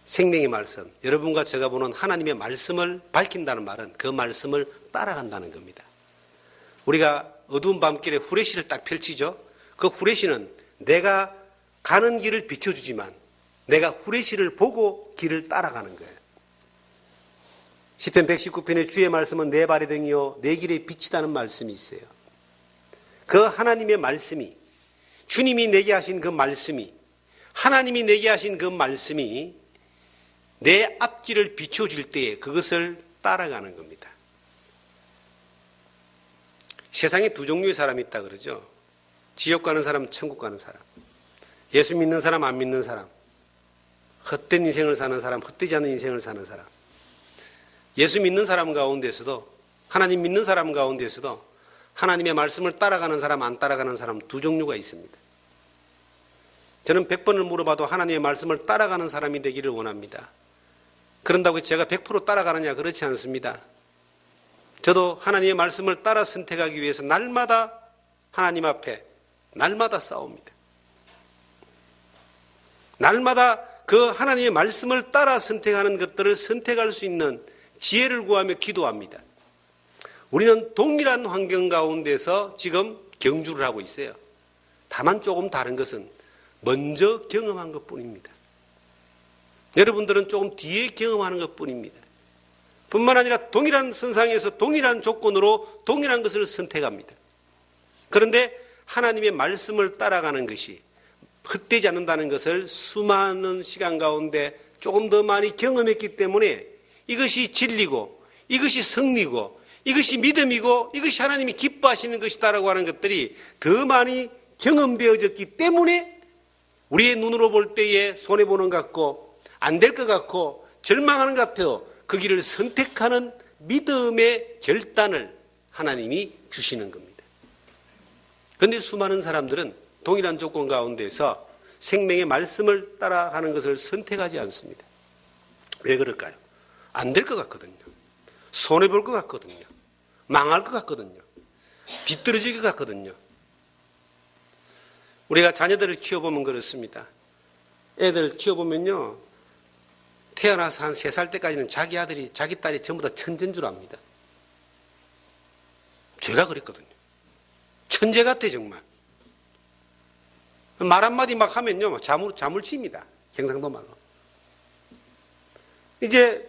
생명의 말씀, 여러분과 제가 보는 하나님의 말씀을 밝힌다는 말은 그 말씀을 따라간다는 겁니다. 우리가 어두운 밤길에 후레쉬를 딱 펼치죠. 그 후레쉬는 내가 가는 길을 비춰주지만 내가 후레쉬를 보고 길을 따라가는 거예요. 시편 119편의 주의 말씀은 내 발의 등이요 내 길에 빛이라는 말씀이 있어요. 그 하나님의 말씀이, 주님이 내게 하신 그 말씀이, 하나님이 내게 하신 그 말씀이 내 앞길을 비춰줄 때에 그것을 따라가는 겁니다. 세상에 두 종류의 사람이 있다 그러죠. 지옥 가는 사람, 천국 가는 사람. 예수 믿는 사람, 안 믿는 사람. 헛된 인생을 사는 사람, 헛되지 않은 인생을 사는 사람. 예수 믿는 사람 가운데서도, 하나님 믿는 사람 가운데서도 하나님의 말씀을 따라가는 사람, 안 따라가는 사람 두 종류가 있습니다. 저는 100번을 물어봐도 하나님의 말씀을 따라가는 사람이 되기를 원합니다. 그런다고 제가 100% 따라가느냐? 그렇지 않습니다. 저도 하나님의 말씀을 따라 선택하기 위해서 날마다 하나님 앞에 날마다 싸웁니다. 날마다 그 하나님의 말씀을 따라 선택하는 것들을 선택할 수 있는 지혜를 구하며 기도합니다. 우리는 동일한 환경 가운데서 지금 경주를 하고 있어요. 다만 조금 다른 것은 먼저 경험한 것뿐입니다. 여러분들은 조금 뒤에 경험하는 것뿐입니다. 뿐만 아니라 동일한 선상에서 동일한 조건으로 동일한 것을 선택합니다. 그런데 하나님의 말씀을 따라가는 것이 헛되지 않는다는 것을 수많은 시간 가운데 조금 더 많이 경험했기 때문에 이것이 진리고 이것이 승리고 이것이 믿음이고 이것이 하나님이 기뻐하시는 것이다라고 하는 것들이 더 많이 경험되어졌기 때문에 우리의 눈으로 볼 때에 손해보는 것 같고 안 될 것 같고 절망하는 것 같아도 그 길을 선택하는 믿음의 결단을 하나님이 주시는 겁니다. 그런데 수많은 사람들은 동일한 조건 가운데서 생명의 말씀을 따라가는 것을 선택하지 않습니다. 왜 그럴까요? 안 될 것 같거든요. 손해볼 것 같거든요. 망할 것 같거든요. 비뚤어질 것 같거든요. 우리가 자녀들을 키워보면 그렇습니다. 애들 키워보면요, 태어나서 한 3살 때까지는 자기 아들이, 자기 딸이 전부 다 천재인 줄 압니다. 제가 그랬거든요. 천재 같아, 정말. 말 한마디 막 하면요, 자물치입니다. 경상도 말로. 이제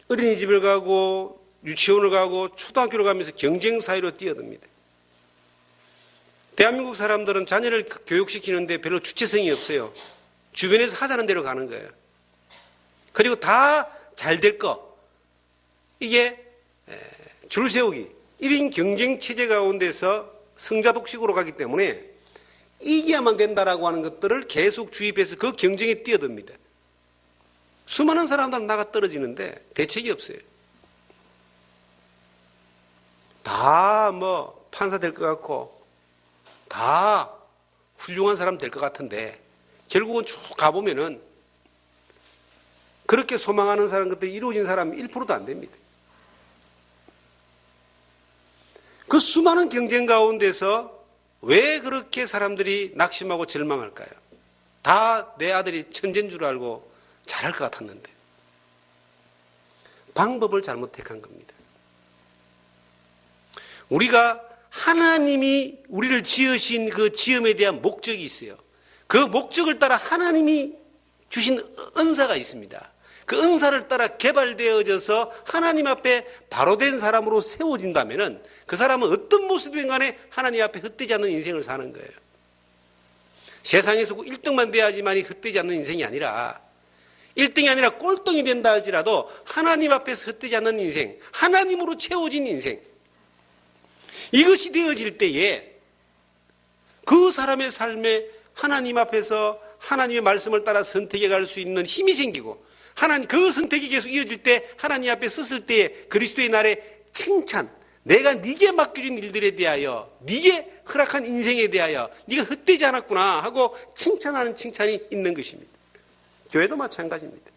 어린이집을 가고, 유치원을 가고, 초등학교를 가면서 경쟁 사회로 뛰어듭니다. 대한민국 사람들은 자녀를 교육시키는데 별로 주체성이 없어요. 주변에서 하자는 대로 가는 거예요. 그리고 다 잘 될 거. 이게 줄 세우기. 1인 경쟁 체제 가운데서 성자 독식으로 가기 때문에 이겨야만 된다라고 하는 것들을 계속 주입해서 그 경쟁에 뛰어듭니다. 수많은 사람들 나가 떨어지는데 대책이 없어요. 다 뭐 판사 될 것 같고 다 훌륭한 사람 될 것 같은데 결국은 쭉 가보면은 그렇게 소망하는 사람 것들이 이루어진 사람이 1%도 안 됩니다. 그 수많은 경쟁 가운데서 왜 그렇게 사람들이 낙심하고 절망할까요? 다 내 아들이 천재인 줄 알고 잘할 것 같았는데 방법을 잘못 택한 겁니다. 우리가 하나님이 우리를 지으신 그 지음에 대한 목적이 있어요. 그 목적을 따라 하나님이 주신 은사가 있습니다. 그 은사를 따라 개발되어져서 하나님 앞에 바로된 사람으로 세워진다면 그 사람은 어떤 모습이든 간에 하나님 앞에 헛되지 않는 인생을 사는 거예요. 세상에서 1등만 돼야지만이 헛되지 않는 인생이 아니라 1등이 아니라 꼴등이 된다 할지라도 하나님 앞에서 헛되지 않는 인생, 하나님으로 채워진 인생, 이것이 되어질 때에 그 사람의 삶에 하나님 앞에서 하나님의 말씀을 따라 선택해 갈 수 있는 힘이 생기고 하나님 그 선택이 계속 이어질 때 하나님 앞에 섰을 때에 그리스도의 날에 칭찬, 내가 네게 맡겨준 일들에 대하여 네게 허락한 인생에 대하여 네가 헛되지 않았구나 하고 칭찬하는 칭찬이 있는 것입니다. 교회도 마찬가지입니다.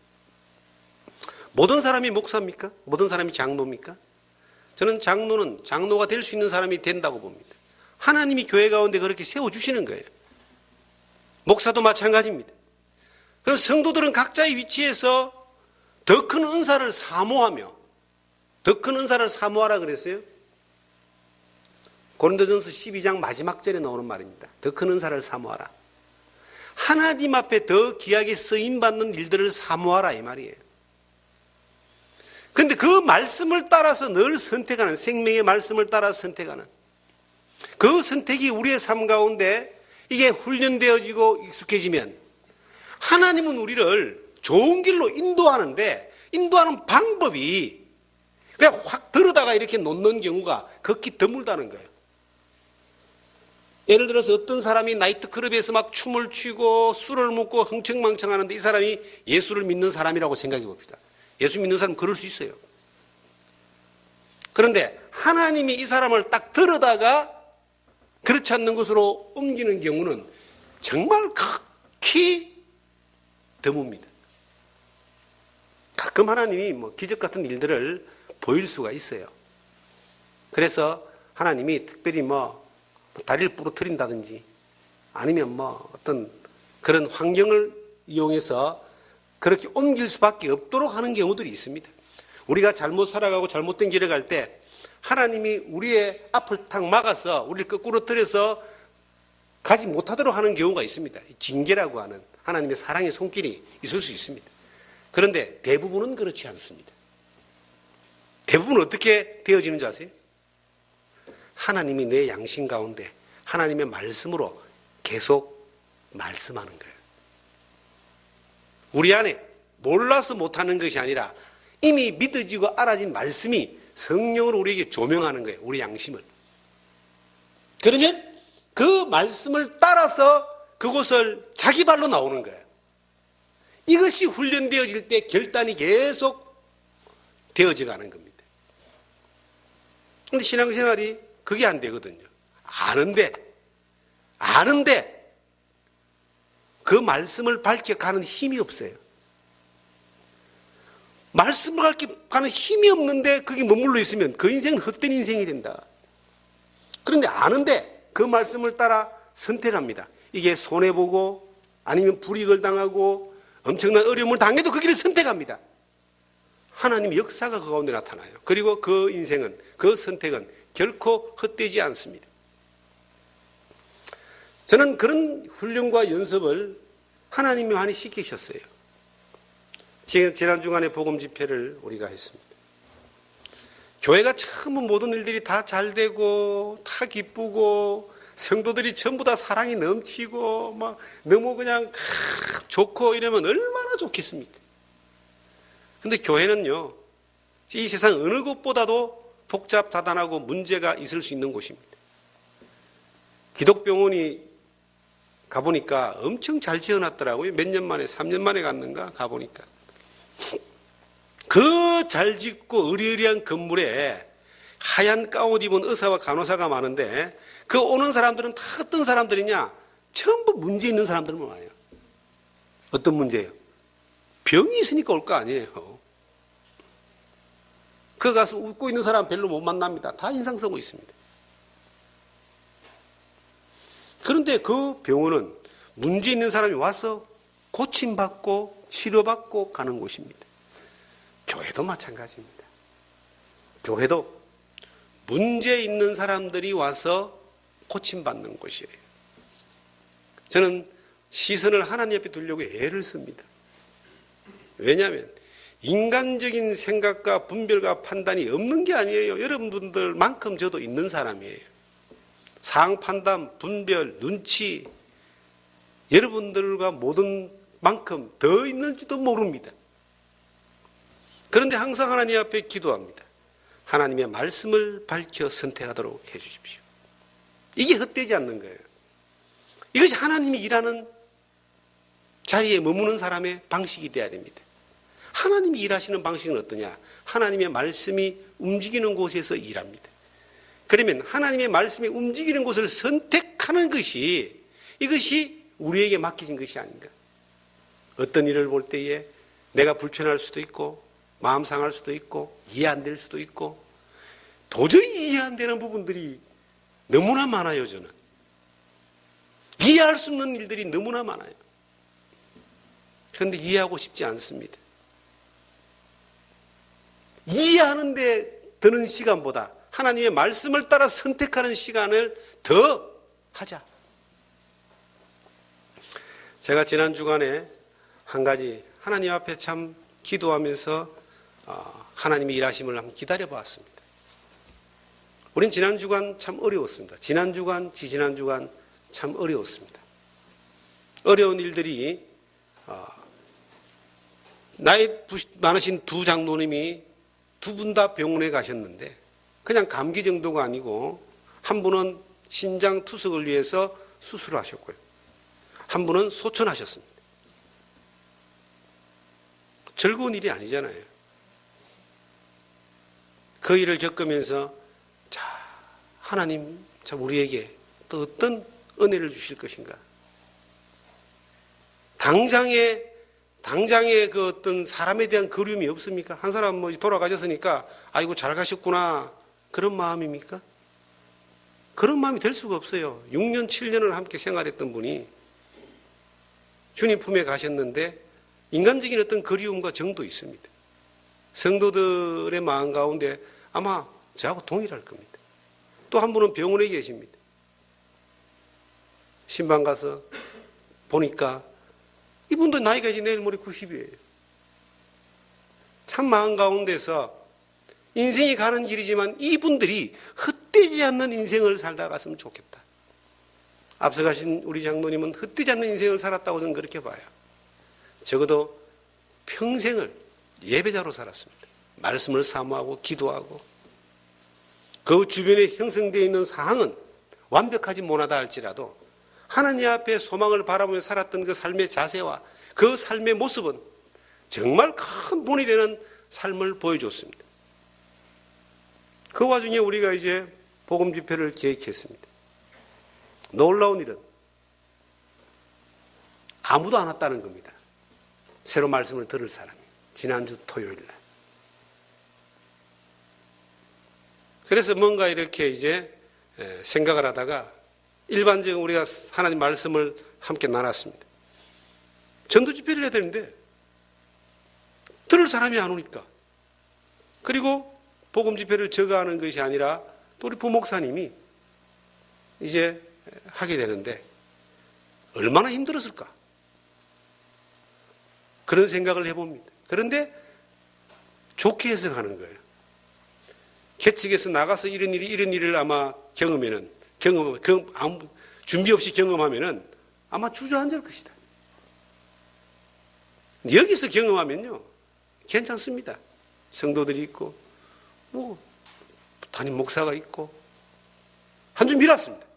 모든 사람이 목사입니까? 모든 사람이 장로입니까? 저는 장로가 될 수 있는 사람이 된다고 봅니다. 하나님이 교회 가운데 그렇게 세워주시는 거예요. 목사도 마찬가지입니다. 그럼 성도들은 각자의 위치에서 더 큰 은사를 사모하며 더 큰 은사를 사모하라 그랬어요. 고린도전서 12장 마지막 절에 나오는 말입니다. 더 큰 은사를 사모하라. 하나님 앞에 더 귀하게 쓰임받는 일들을 사모하라 이 말이에요. 그런데 그 말씀을 따라서 늘 선택하는, 생명의 말씀을 따라 선택하는 그 선택이 우리의 삶 가운데 이게 훈련되어지고 익숙해지면 하나님은 우리를 좋은 길로 인도하는데 인도하는 방법이 그냥 확 들어다가 이렇게 놓는 경우가 극히 드물다는 거예요. 예를 들어서 어떤 사람이 나이트클럽에서 막 춤을 추고 술을 먹고 흥청망청 하는데 이 사람이 예수를 믿는 사람이라고 생각해 봅시다. 예수 믿는 사람은 그럴 수 있어요. 그런데 하나님이 이 사람을 딱 들어다가 그렇지 않는 것으로 옮기는 경우는 정말 극히 드뭅니다. 가끔 하나님이 뭐 기적 같은 일들을 보일 수가 있어요. 그래서 하나님이 특별히 다리를 부러뜨린다든지 아니면 어떤 그런 환경을 이용해서 그렇게 옮길 수밖에 없도록 하는 경우들이 있습니다. 우리가 잘못 살아가고 잘못된 길을 갈 때 하나님이 우리의 앞을 탁 막아서 우리를 거꾸로 들여서 가지 못하도록 하는 경우가 있습니다. 징계라고 하는 하나님의 사랑의 손길이 있을 수 있습니다. 그런데 대부분은 그렇지 않습니다. 대부분 어떻게 되어지는 줄 아세요? 하나님이 내 양심 가운데 하나님의 말씀으로 계속 말씀하는 거예요. 우리 안에 몰라서 못하는 것이 아니라 이미 믿어지고 알아진 말씀이 성령으로 우리에게 조명하는 거예요. 우리 양심을. 그러면 그 말씀을 따라서 그곳을 자기 발로 나오는 거예요. 이것이 훈련되어질 때 결단이 계속 되어져 가는 겁니다. 그런데 신앙생활이 그게 안 되거든요. 아는데 그 말씀을 밝혀가는 힘이 없어요. 말씀을 밝혀가는 힘이 없는데 그게 머물러 있으면 그 인생은 헛된 인생이 된다. 그런데 아는데 그 말씀을 따라 선택합니다. 이게 손해보고 아니면 불이익을 당하고 엄청난 어려움을 당해도 그 길을 선택합니다. 하나님의 역사가 그 가운데 나타나요. 그리고 그 인생은, 그 선택은 결코 헛되지 않습니다. 저는 그런 훈련과 연습을 하나님이 많이 시키셨어요. 지난 주간에 복음 집회를 우리가 했습니다. 교회가 처음 모든 일들이 다 잘 되고 다 기쁘고 성도들이 전부 다 사랑이 넘치고 막 너무 그냥 좋고 이러면 얼마나 좋겠습니까? 근데 교회는요, 이 세상 어느 곳보다도 복잡다단하고 문제가 있을 수 있는 곳입니다. 기독병원이 가보니까 엄청 잘 지어놨더라고요. 몇 년 만에, 3년 만에 갔는가 가보니까. 그 잘 짓고 으리으리한 건물에 하얀 가운 입은 의사와 간호사가 많은데 그 오는 사람들은 다 어떤 사람들이냐? 전부 문제 있는 사람들만 와요. 어떤 문제예요? 병이 있으니까 올 거 아니에요. 그 가서 웃고 있는 사람 별로 못 만납니다. 다 인상 쓰고 있습니다. 그런데 그 병원은 문제 있는 사람이 와서 고침받고 치료받고 가는 곳입니다. 교회도 마찬가지입니다. 교회도 문제 있는 사람들이 와서 고침받는 곳이에요. 저는 시선을 하나님 앞에 두려고 애를 씁니다. 왜냐하면 인간적인 생각과 분별과 판단이 없는 게 아니에요. 여러분들만큼 저도 있는 사람이에요. 상황 판단, 분별, 눈치 여러분들과 모든 만큼 더 있는지도 모릅니다. 그런데 항상 하나님 앞에 기도합니다. 하나님의 말씀을 밝혀 선택하도록 해 주십시오. 이게 헛되지 않는 거예요. 이것이 하나님이 일하는 자리에 머무는 사람의 방식이 돼야 됩니다. 하나님이 일하시는 방식은 어떠냐? 하나님의 말씀이 움직이는 곳에서 일합니다. 그러면 하나님의 말씀이 움직이는 곳을 선택하는 것이 이것이 우리에게 맡겨진 것이 아닌가? 어떤 일을 볼 때에 내가 불편할 수도 있고 마음 상할 수도 있고 이해 안 될 수도 있고 도저히 이해 안 되는 부분들이 너무나 많아요. 저는 이해할 수 없는 일들이 너무나 많아요. 그런데 이해하고 싶지 않습니다. 이해하는 데 드는 시간보다 하나님의 말씀을 따라 선택하는 시간을 더 하자. 제가 지난 주간에 한 가지 하나님 앞에 참 기도하면서 하나님의 일하심을 한번 기다려 보았습니다. 우린 지난 주간 참 어려웠습니다. 지난 주간, 지지난 주간 참 어려웠습니다. 어려운 일들이 나이 많으신 두 장로님이 두 분 다 병원에 가셨는데 그냥 감기 정도가 아니고 한 분은 신장 투석을 위해서 수술을 하셨고요. 한 분은 소천하셨습니다. 즐거운 일이 아니잖아요. 그 일을 겪으면서 자, 하나님 참 우리에게 또 어떤 은혜를 주실 것인가? 당장에 그 어떤 사람에 대한 그리움이 없습니까? 한 사람 뭐 돌아가셨으니까 아이고 잘 가셨구나 그런 마음입니까? 그런 마음이 될 수가 없어요. 6년 7년을 함께 생활했던 분이 주님 품에 가셨는데 인간적인 어떤 그리움과 정도 있습니다. 성도들의 마음 가운데 아마 저하고 동일할 겁니다. 또 한 분은 병원에 계십니다. 신방 가서 보니까 이분도 나이가 이제 내일 모레 90이에요. 참 마음 가운데서 인생이 가는 길이지만 이분들이 헛되지 않는 인생을 살다 갔으면 좋겠다. 앞서가신 우리 장로님은 헛되지 않는 인생을 살았다고 저는 그렇게 봐요. 적어도 평생을 예배자로 살았습니다. 말씀을 사모하고 기도하고 그 주변에 형성되어 있는 상황은 완벽하지 못하다 할지라도 하나님 앞에 소망을 바라보며 살았던 그 삶의 자세와 그 삶의 모습은 정말 큰 본이 되는 삶을 보여줬습니다. 그 와중에 우리가 이제 복음 집회를 계획했습니다. 놀라운 일은 아무도 안 왔다는 겁니다. 새로 말씀을 들을 사람이 지난주 토요일 날. 그래서 뭔가 이렇게 이제 생각을 하다가 일반적으로 우리가 하나님 말씀을 함께 나눴습니다. 전도 집회를 해야 되는데 들을 사람이 안 오니까. 그리고 복음 집회를 저가하는 것이 아니라 또 우리 부목사님이 이제 하게 되는데 얼마나 힘들었을까? 그런 생각을 해봅니다. 그런데 좋게 해석하는 거예요. 개측에서 나가서 이런 일을 아마 준비 없이 경험하면은 아마 주저앉을 것이다. 여기서 경험하면요, 괜찮습니다. 성도들이 있고, 담임 목사가 있고, 한 줄 밀었습니다.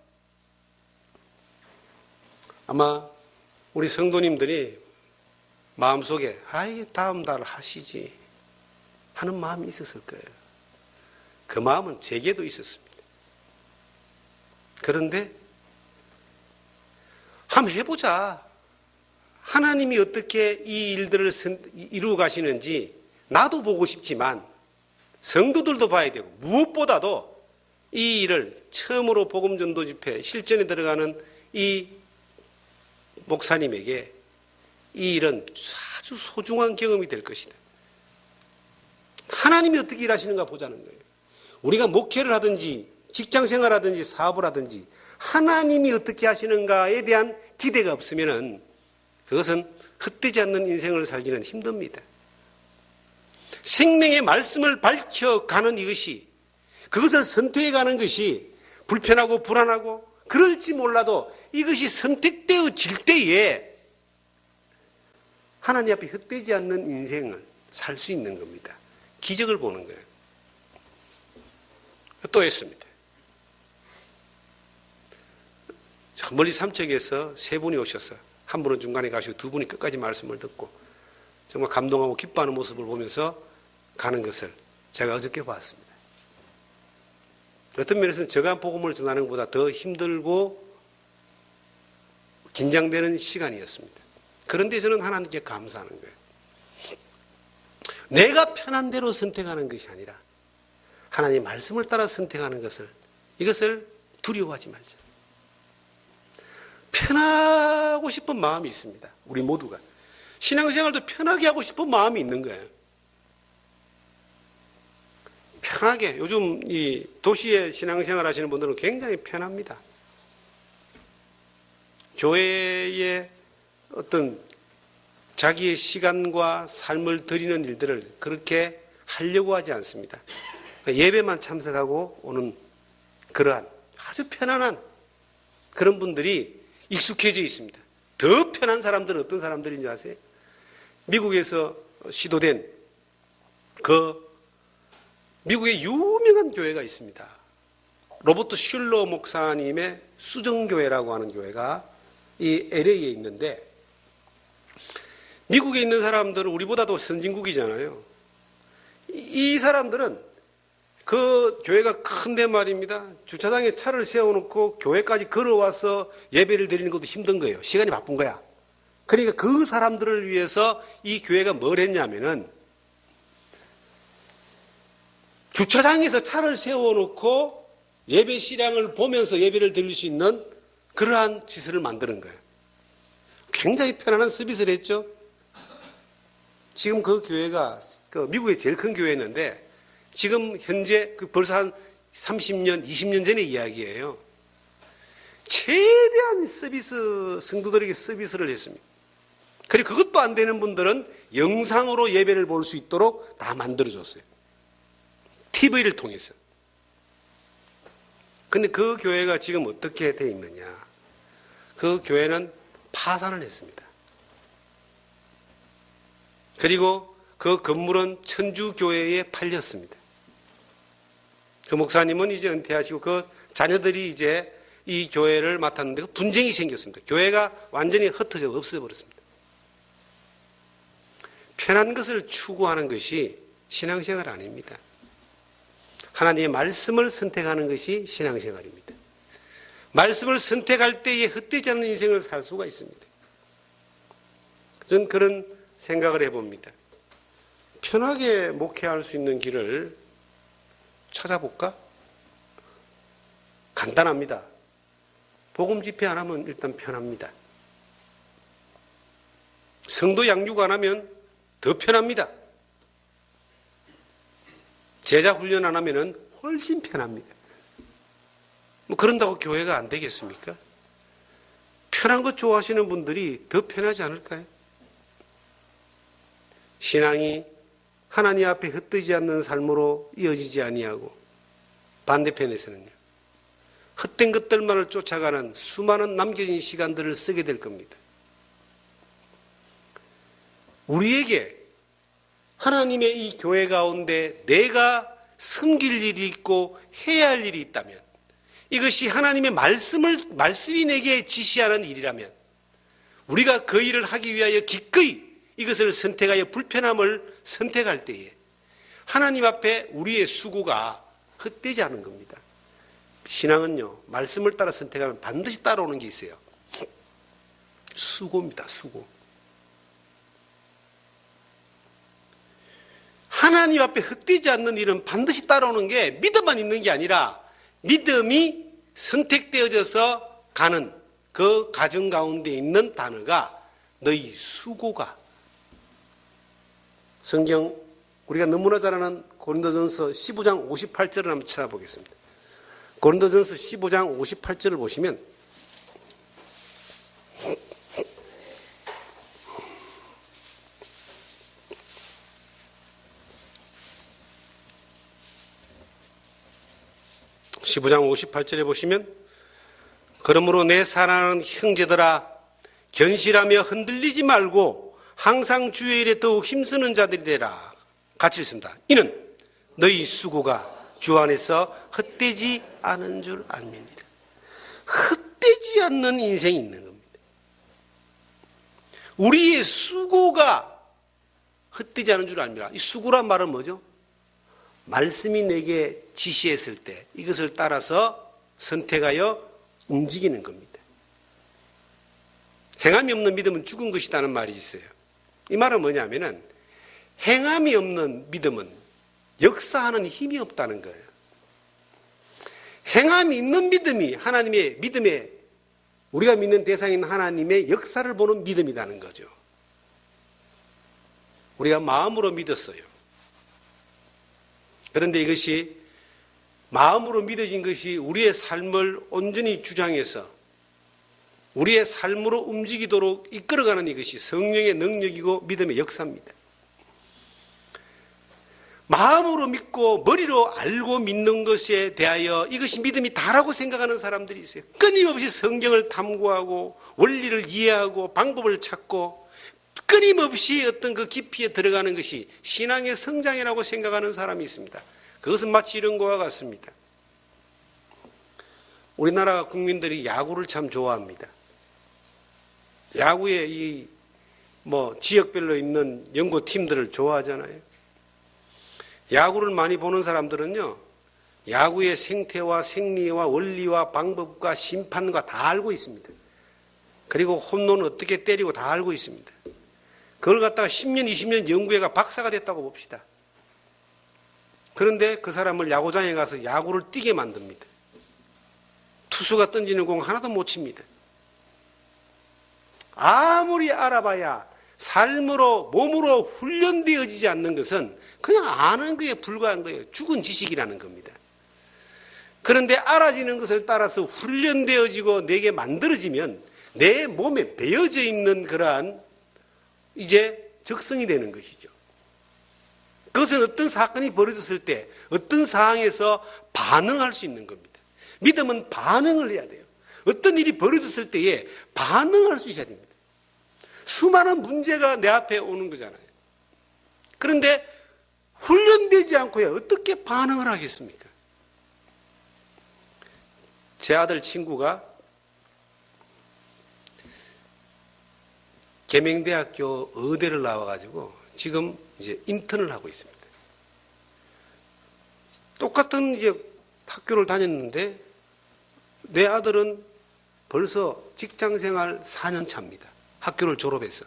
아마 우리 성도님들이 마음속에 다음 달 하시지 하는 마음이 있었을 거예요. 그 마음은 제게도 있었습니다. 그런데 한번 해보자. 하나님이 어떻게 이 일들을 이루어 가시는지 나도 보고 싶지만 성도들도 봐야 되고, 무엇보다도 이 일을 처음으로 복음전도 집회 실전에 들어가는 이 목사님에게 이 일은 아주 소중한 경험이 될 것이다. 하나님이 어떻게 일하시는가 보자는 거예요. 우리가 목회를 하든지 직장생활 하든지 사업을 하든지 하나님이 어떻게 하시는가에 대한 기대가 없으면 그것은 헛되지 않는 인생을 살기는 힘듭니다. 생명의 말씀을 밝혀가는 이것이, 그것을 선택해가는 것이 불편하고 불안하고 그럴지 몰라도 이것이 선택되어질 때에 하나님 앞에 헛되지 않는 인생을 살 수 있는 겁니다. 기적을 보는 거예요. 또 했습니다. 멀리 삼척에서 세 분이 오셔서 한 분은 중간에 가시고 두 분이 끝까지 말씀을 듣고 정말 감동하고 기뻐하는 모습을 보면서 가는 것을 제가 어저께 봤습니다. 어떤 면에서는 제가 복음을 전하는 것보다 더 힘들고 긴장되는 시간이었습니다. 그런데 저는 하나님께 감사하는 거예요. 내가 편한 대로 선택하는 것이 아니라 하나님의 말씀을 따라 선택하는 것을, 이것을 두려워하지 말자. 편하고 싶은 마음이 있습니다. 우리 모두가. 신앙생활도 편하게 하고 싶은 마음이 있는 거예요. 편하게. 요즘 이 도시에 신앙생활 하시는 분들은 굉장히 편합니다. 교회에 어떤 자기의 시간과 삶을 드리는 일들을 그렇게 하려고 하지 않습니다. 예배만 참석하고 오는 그러한 아주 편안한 그런 분들이 익숙해져 있습니다. 더 편한 사람들은 어떤 사람들인지 아세요? 미국에서 시도된 미국의 유명한 교회가 있습니다. 로버트 슐러 목사님의 수정교회라고 하는 교회가 이 LA에 있는데, 미국에 있는 사람들은 우리보다도 선진국이잖아요. 이 사람들은 그 교회가 큰데 말입니다. 주차장에 차를 세워놓고 교회까지 걸어와서 예배를 드리는 것도 힘든 거예요. 시간이 바쁜 거야. 그러니까 그 사람들을 위해서 이 교회가 뭘 했냐면은 주차장에서 차를 세워놓고 예배 시량을 보면서 예배를 드릴 수 있는 그러한 시설을 만드는 거예요. 굉장히 편안한 서비스를 했죠. 지금 그 교회가 미국의 제일 큰 교회였는데 지금 현재 벌써 한 30년, 20년 전의 이야기예요. 최대한 성도들에게 서비스를 했습니다. 그리고 그것도 안 되는 분들은 영상으로 예배를 볼 수 있도록 다 만들어줬어요. TV를 통해서. 근데 그 교회가 지금 어떻게 돼 있느냐. 그 교회는 파산을 했습니다. 그리고 그 건물은 천주교회에 팔렸습니다. 그 목사님은 이제 은퇴하시고 그 자녀들이 이제 이 교회를 맡았는데 분쟁이 생겼습니다. 교회가 완전히 흩어져 없어버렸습니다. 편한 것을 추구하는 것이 신앙생활 아닙니다. 하나님의 말씀을 선택하는 것이 신앙생활입니다. 말씀을 선택할 때에 헛되지 않는 인생을 살 수가 있습니다. 저는 그런 생각을 해봅니다. 편하게 목회할 수 있는 길을 찾아볼까? 간단합니다. 복음 집회 안 하면 일단 편합니다. 성도 양육 안 하면 더 편합니다. 제자 훈련 안 하면 훨씬 편합니다. 뭐 그런다고 교회가 안 되겠습니까? 편한 것 좋아하시는 분들이 더 편하지 않을까요? 신앙이 하나님 앞에 헛되지 않는 삶으로 이어지지 아니하고 반대편에서는요, 헛된 것들만을 쫓아가는 수많은 남겨진 시간들을 쓰게 될 겁니다. 우리에게 하나님의 이 교회 가운데 내가 섬길 일이 있고 해야 할 일이 있다면, 이것이 하나님의 말씀이 내게 지시하는 일이라면 우리가 그 일을 하기 위하여 기꺼이 이것을 선택하여 불편함을 선택할 때에 하나님 앞에 우리의 수고가 헛되지 않은 겁니다. 신앙은요, 말씀을 따라 선택하면 반드시 따라오는 게 있어요. 수고입니다, 수고. 하나님 앞에 헛되지 않는 일은 반드시 따라오는 게 믿음만 있는 게 아니라 믿음이 선택되어져서 가는 그 가정 가운데 있는 단어가 너희 수고가. 성경 우리가 너무나 잘 아는 고린도전서 15장 58절을 한번 찾아보겠습니다. 고린도전서 15장 58절을 보시면 그러므로 내 사랑하는 형제들아 견실하며 흔들리지 말고 항상 주의 일에 더욱 힘쓰는 자들이 되라. 같이 읽습니다. 이는 너희 수고가 주 안에서 헛되지 않은 줄 압니다. 헛되지 않는 인생이 있는 겁니다. 우리의 수고가 헛되지 않은 줄 압니다. 이 수고란 말은 뭐죠? 말씀이 내게 지시했을 때 이것을 따라서 선택하여 움직이는 겁니다. 행함이 없는 믿음은 죽은 것이라는 말이 있어요. 이 말은 뭐냐면은 행함이 없는 믿음은 역사하는 힘이 없다는 거예요. 행함이 있는 믿음이 하나님의 믿음에 우리가 믿는 대상인 하나님의 역사를 보는 믿음이라는 거죠. 우리가 마음으로 믿었어요. 그런데 이것이 마음으로 믿어진 것이 우리의 삶을 온전히 주장해서 우리의 삶으로 움직이도록 이끌어가는 이것이 성령의 능력이고 믿음의 역사입니다. 마음으로 믿고 머리로 알고 믿는 것에 대하여 이것이 믿음이 다라고 생각하는 사람들이 있어요. 끊임없이 성경을 탐구하고 원리를 이해하고 방법을 찾고 끊임없이 어떤 그 깊이에 들어가는 것이 신앙의 성장이라고 생각하는 사람이 있습니다. 그것은 마치 이런 것과 같습니다. 우리나라 국민들이 야구를 참 좋아합니다. 야구의 지역별로 있는 연고팀들을 좋아하잖아요. 야구를 많이 보는 사람들은요, 야구의 생태와 생리와 원리와 방법과 심판과 다 알고 있습니다. 그리고 홈런을 어떻게 때리고 다 알고 있습니다. 그걸 갖다가 10년, 20년 연구해가 박사가 됐다고 봅시다. 그런데 그 사람을 야구장에 가서 야구를 뛰게 만듭니다. 투수가 던지는 공 하나도 못 칩니다. 아무리 알아봐야 삶으로, 몸으로 훈련되어지지 않는 것은 그냥 아는 것에 불과한 거예요. 죽은 지식이라는 겁니다. 그런데 알아지는 것을 따라서 훈련되어지고 내게 만들어지면 내 몸에 배어져 있는 그러한 이제 적성이 되는 것이죠. 그것은 어떤 사건이 벌어졌을 때 어떤 상황에서 반응할 수 있는 겁니다. 믿음은 반응을 해야 돼요. 어떤 일이 벌어졌을 때에 반응할 수 있어야 됩니다. 수많은 문제가 내 앞에 오는 거잖아요. 그런데 훈련되지 않고야 어떻게 반응을 하겠습니까? 제 아들 친구가 계명대학교 의대를 나와가지고 지금 이제 인턴을 하고 있습니다. 똑같은 이제 학교를 다녔는데 내 아들은 벌써 직장생활 4년 차입니다. 학교를 졸업해서.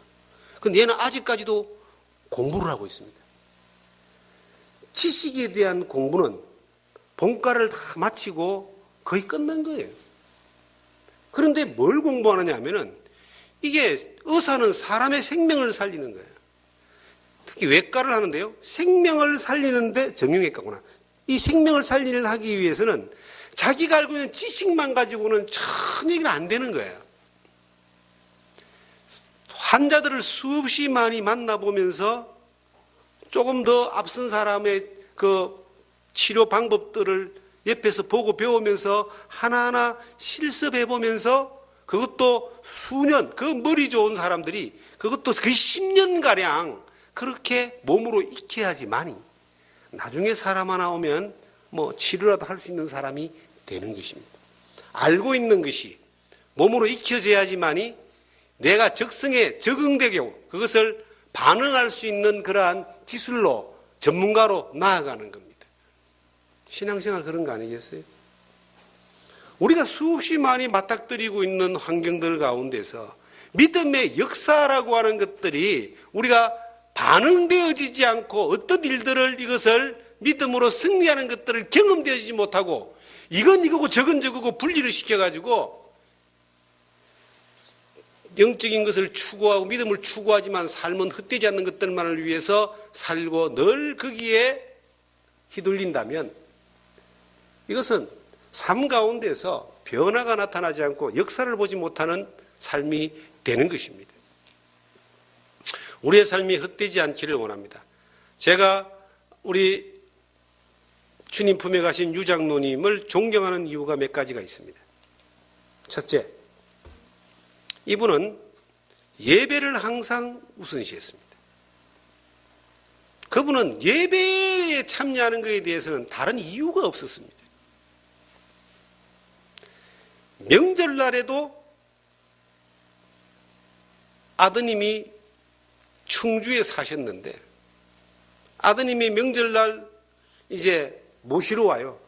근데 얘는 아직까지도 공부를 하고 있습니다. 지식에 대한 공부는 본과를 다 마치고 거의 끝난 거예요. 그런데 뭘 공부하느냐 하면은 이게 의사는 사람의 생명을 살리는 거예요. 특히 외과를 하는데요. 생명을 살리는데 정형외과구나. 이 생명을 살리를 하기 위해서는 자기가 알고 있는 지식만 가지고는 전혀 이건 안 되는 거예요. 환자들을 수없이 많이 만나보면서 조금 더 앞선 사람의 그 치료 방법들을 옆에서 보고 배우면서 하나하나 실습해보면서 그것도 수년, 그 머리 좋은 사람들이 그것도 거의 10년가량 그렇게 몸으로 익혀야지만이 나중에 사람 하나 오면 뭐 치료라도 할 수 있는 사람이 되는 것입니다. 알고 있는 것이 몸으로 익혀져야지만이 내가 적성에 적응되고 그것을 반응할 수 있는 그러한 기술로 전문가로 나아가는 겁니다. 신앙생활 그런 거 아니겠어요? 우리가 수없이 많이 맞닥뜨리고 있는 환경들 가운데서 믿음의 역사라고 하는 것들이 우리가 반응되어지지 않고 어떤 일들을 이것을 믿음으로 승리하는 것들을 경험되어지지 못하고 이건 이거고 저건 저거고 분리를 시켜가지고 영적인 것을 추구하고 믿음을 추구하지만 삶은 헛되지 않는 것들만을 위해서 살고 늘 거기에 휘둘린다면 이것은 삶 가운데서 변화가 나타나지 않고 역사를 보지 못하는 삶이 되는 것입니다. 우리의 삶이 헛되지 않기를 원합니다. 제가 우리 주님 품에 가신 유장로님을 존경하는 이유가 몇 가지가 있습니다. 첫째, 이분은 예배를 항상 우선시했습니다. 그분은 예배에 참여하는 것에 대해서는 다른 이유가 없었습니다. 명절날에도 아드님이 충주에 사셨는데 아드님이 명절날 이제 모시러 와요.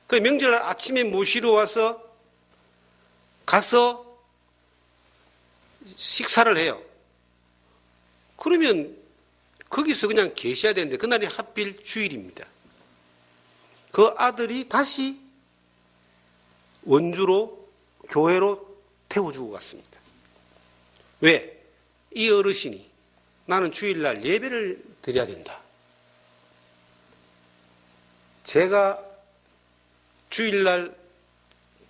그 명절날 아침에 모시러 와서 가서 식사를 해요. 그러면 거기서 그냥 계셔야 되는데 그날이 하필 주일입니다. 그 아들이 다시 원주로 교회로 태워주고 갔습니다. 왜? 이 어르신이 나는 주일날 예배를 드려야 된다. 제가 주일날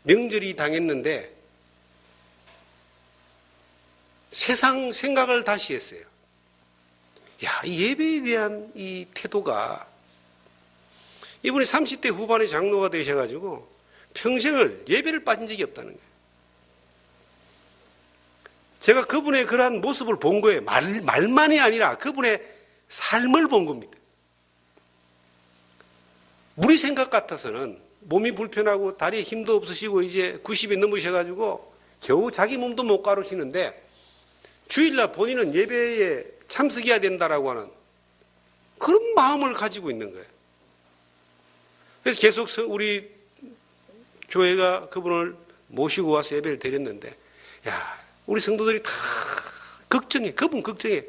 명절이 당했는데 세상 생각을 다시 했어요. 야, 이 예배에 대한 이 태도가 이분이 30대 후반에 장로가 되셔가지고 평생을 예배를 빠진 적이 없다는 거예요. 제가 그분의 그러한 모습을 본 거예요. 말만이 아니라 그분의 삶을 본 겁니다. 우리 생각 같아서는 몸이 불편하고 다리에 힘도 없으시고 이제 90이 넘으셔가지고 겨우 자기 몸도 못 가르치는데 주일날 본인은 예배에 참석해야 된다라고 하는 그런 마음을 가지고 있는 거예요. 그래서 계속 우리 교회가 그분을 모시고 와서 예배를 드렸는데, 야, 우리 성도들이 다 걱정해. 그분 걱정해.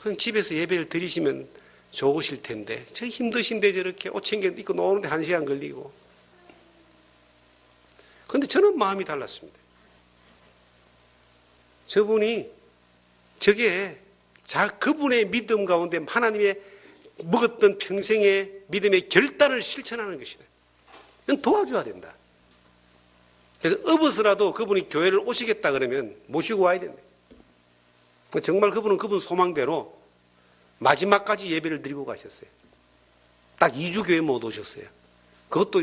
그냥 집에서 예배를 드리시면 좋으실 텐데, 저 힘드신데 저렇게 옷 챙겨 입고 노는데 1시간 걸리고. 그런데 저는 마음이 달랐습니다. 저분이 저게 그분의 믿음 가운데 하나님의 먹었던 평생의 믿음의 결단을 실천하는 것이다. 그건 도와줘야 된다. 그래서 업어서라도 그분이 교회를 오시겠다 그러면 모시고 와야 된다. 정말 그분은 그분 소망대로 마지막까지 예배를 드리고 가셨어요. 딱 2주 교회 못 오셨어요. 그것도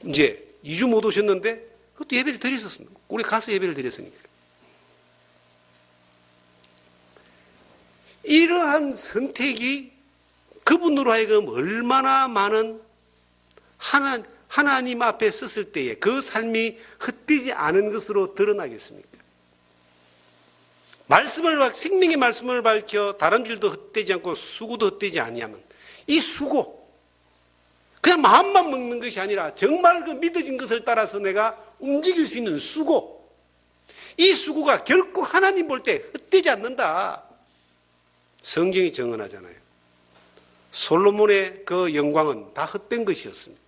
이제 2주 못 오셨는데 그것도 예배를 드렸었습니다. 우리 가서 예배를 드렸으니까. 이러한 선택이 그분으로 하여금 얼마나 많은 하나님 앞에 섰을 때에 그 삶이 헛되지 않은 것으로 드러나겠습니까? 생명의 말씀을 밝혀 다람쥐도 헛되지 않고 수고도 헛되지 아니하면 이 수고, 그냥 마음만 먹는 것이 아니라 정말 그 믿어진 것을 따라서 내가 움직일 수 있는 수고, 이 수고가 결코 하나님 볼 때 헛되지 않는다. 성경이 증언하잖아요. 솔로몬의 그 영광은 다 헛된 것이었습니다.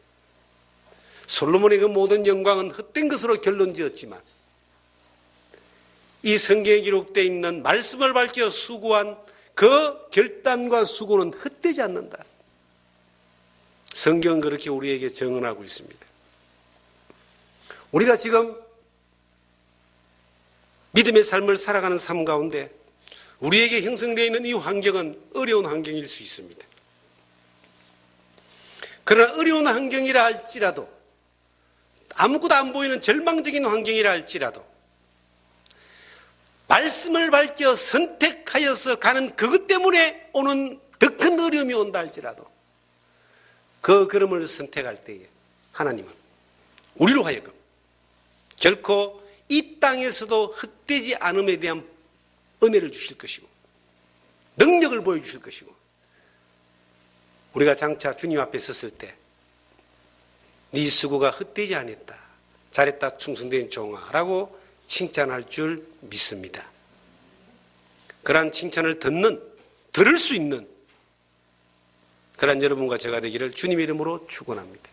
솔로몬의 그 모든 영광은 헛된 것으로 결론 지었지만 이 성경에 기록되어 있는 말씀을 밝혀 수고한 그 결단과 수고는 헛되지 않는다. 성경은 그렇게 우리에게 증언하고 있습니다. 우리가 지금 믿음의 삶을 살아가는 삶 가운데 우리에게 형성되어 있는 이 환경은 어려운 환경일 수 있습니다. 그러나 어려운 환경이라 할지라도 아무것도 안 보이는 절망적인 환경이라 할지라도 말씀을 밝혀 선택하여서 가는 그것 때문에 오는 더 큰 어려움이 온다 할지라도 그 걸음을 선택할 때에 하나님은 우리로 하여금 결코 이 땅에서도 헛되지 않음에 대한 은혜를 주실 것이고 능력을 보여주실 것이고, 우리가 장차 주님 앞에 섰을 때 네 수고가 헛되지 않았다, 잘했다 충성된 종아라고 칭찬할 줄 믿습니다. 그러한 칭찬을 들을 수 있는 그러한 여러분과 제가 되기를 주님의 이름으로 축원합니다.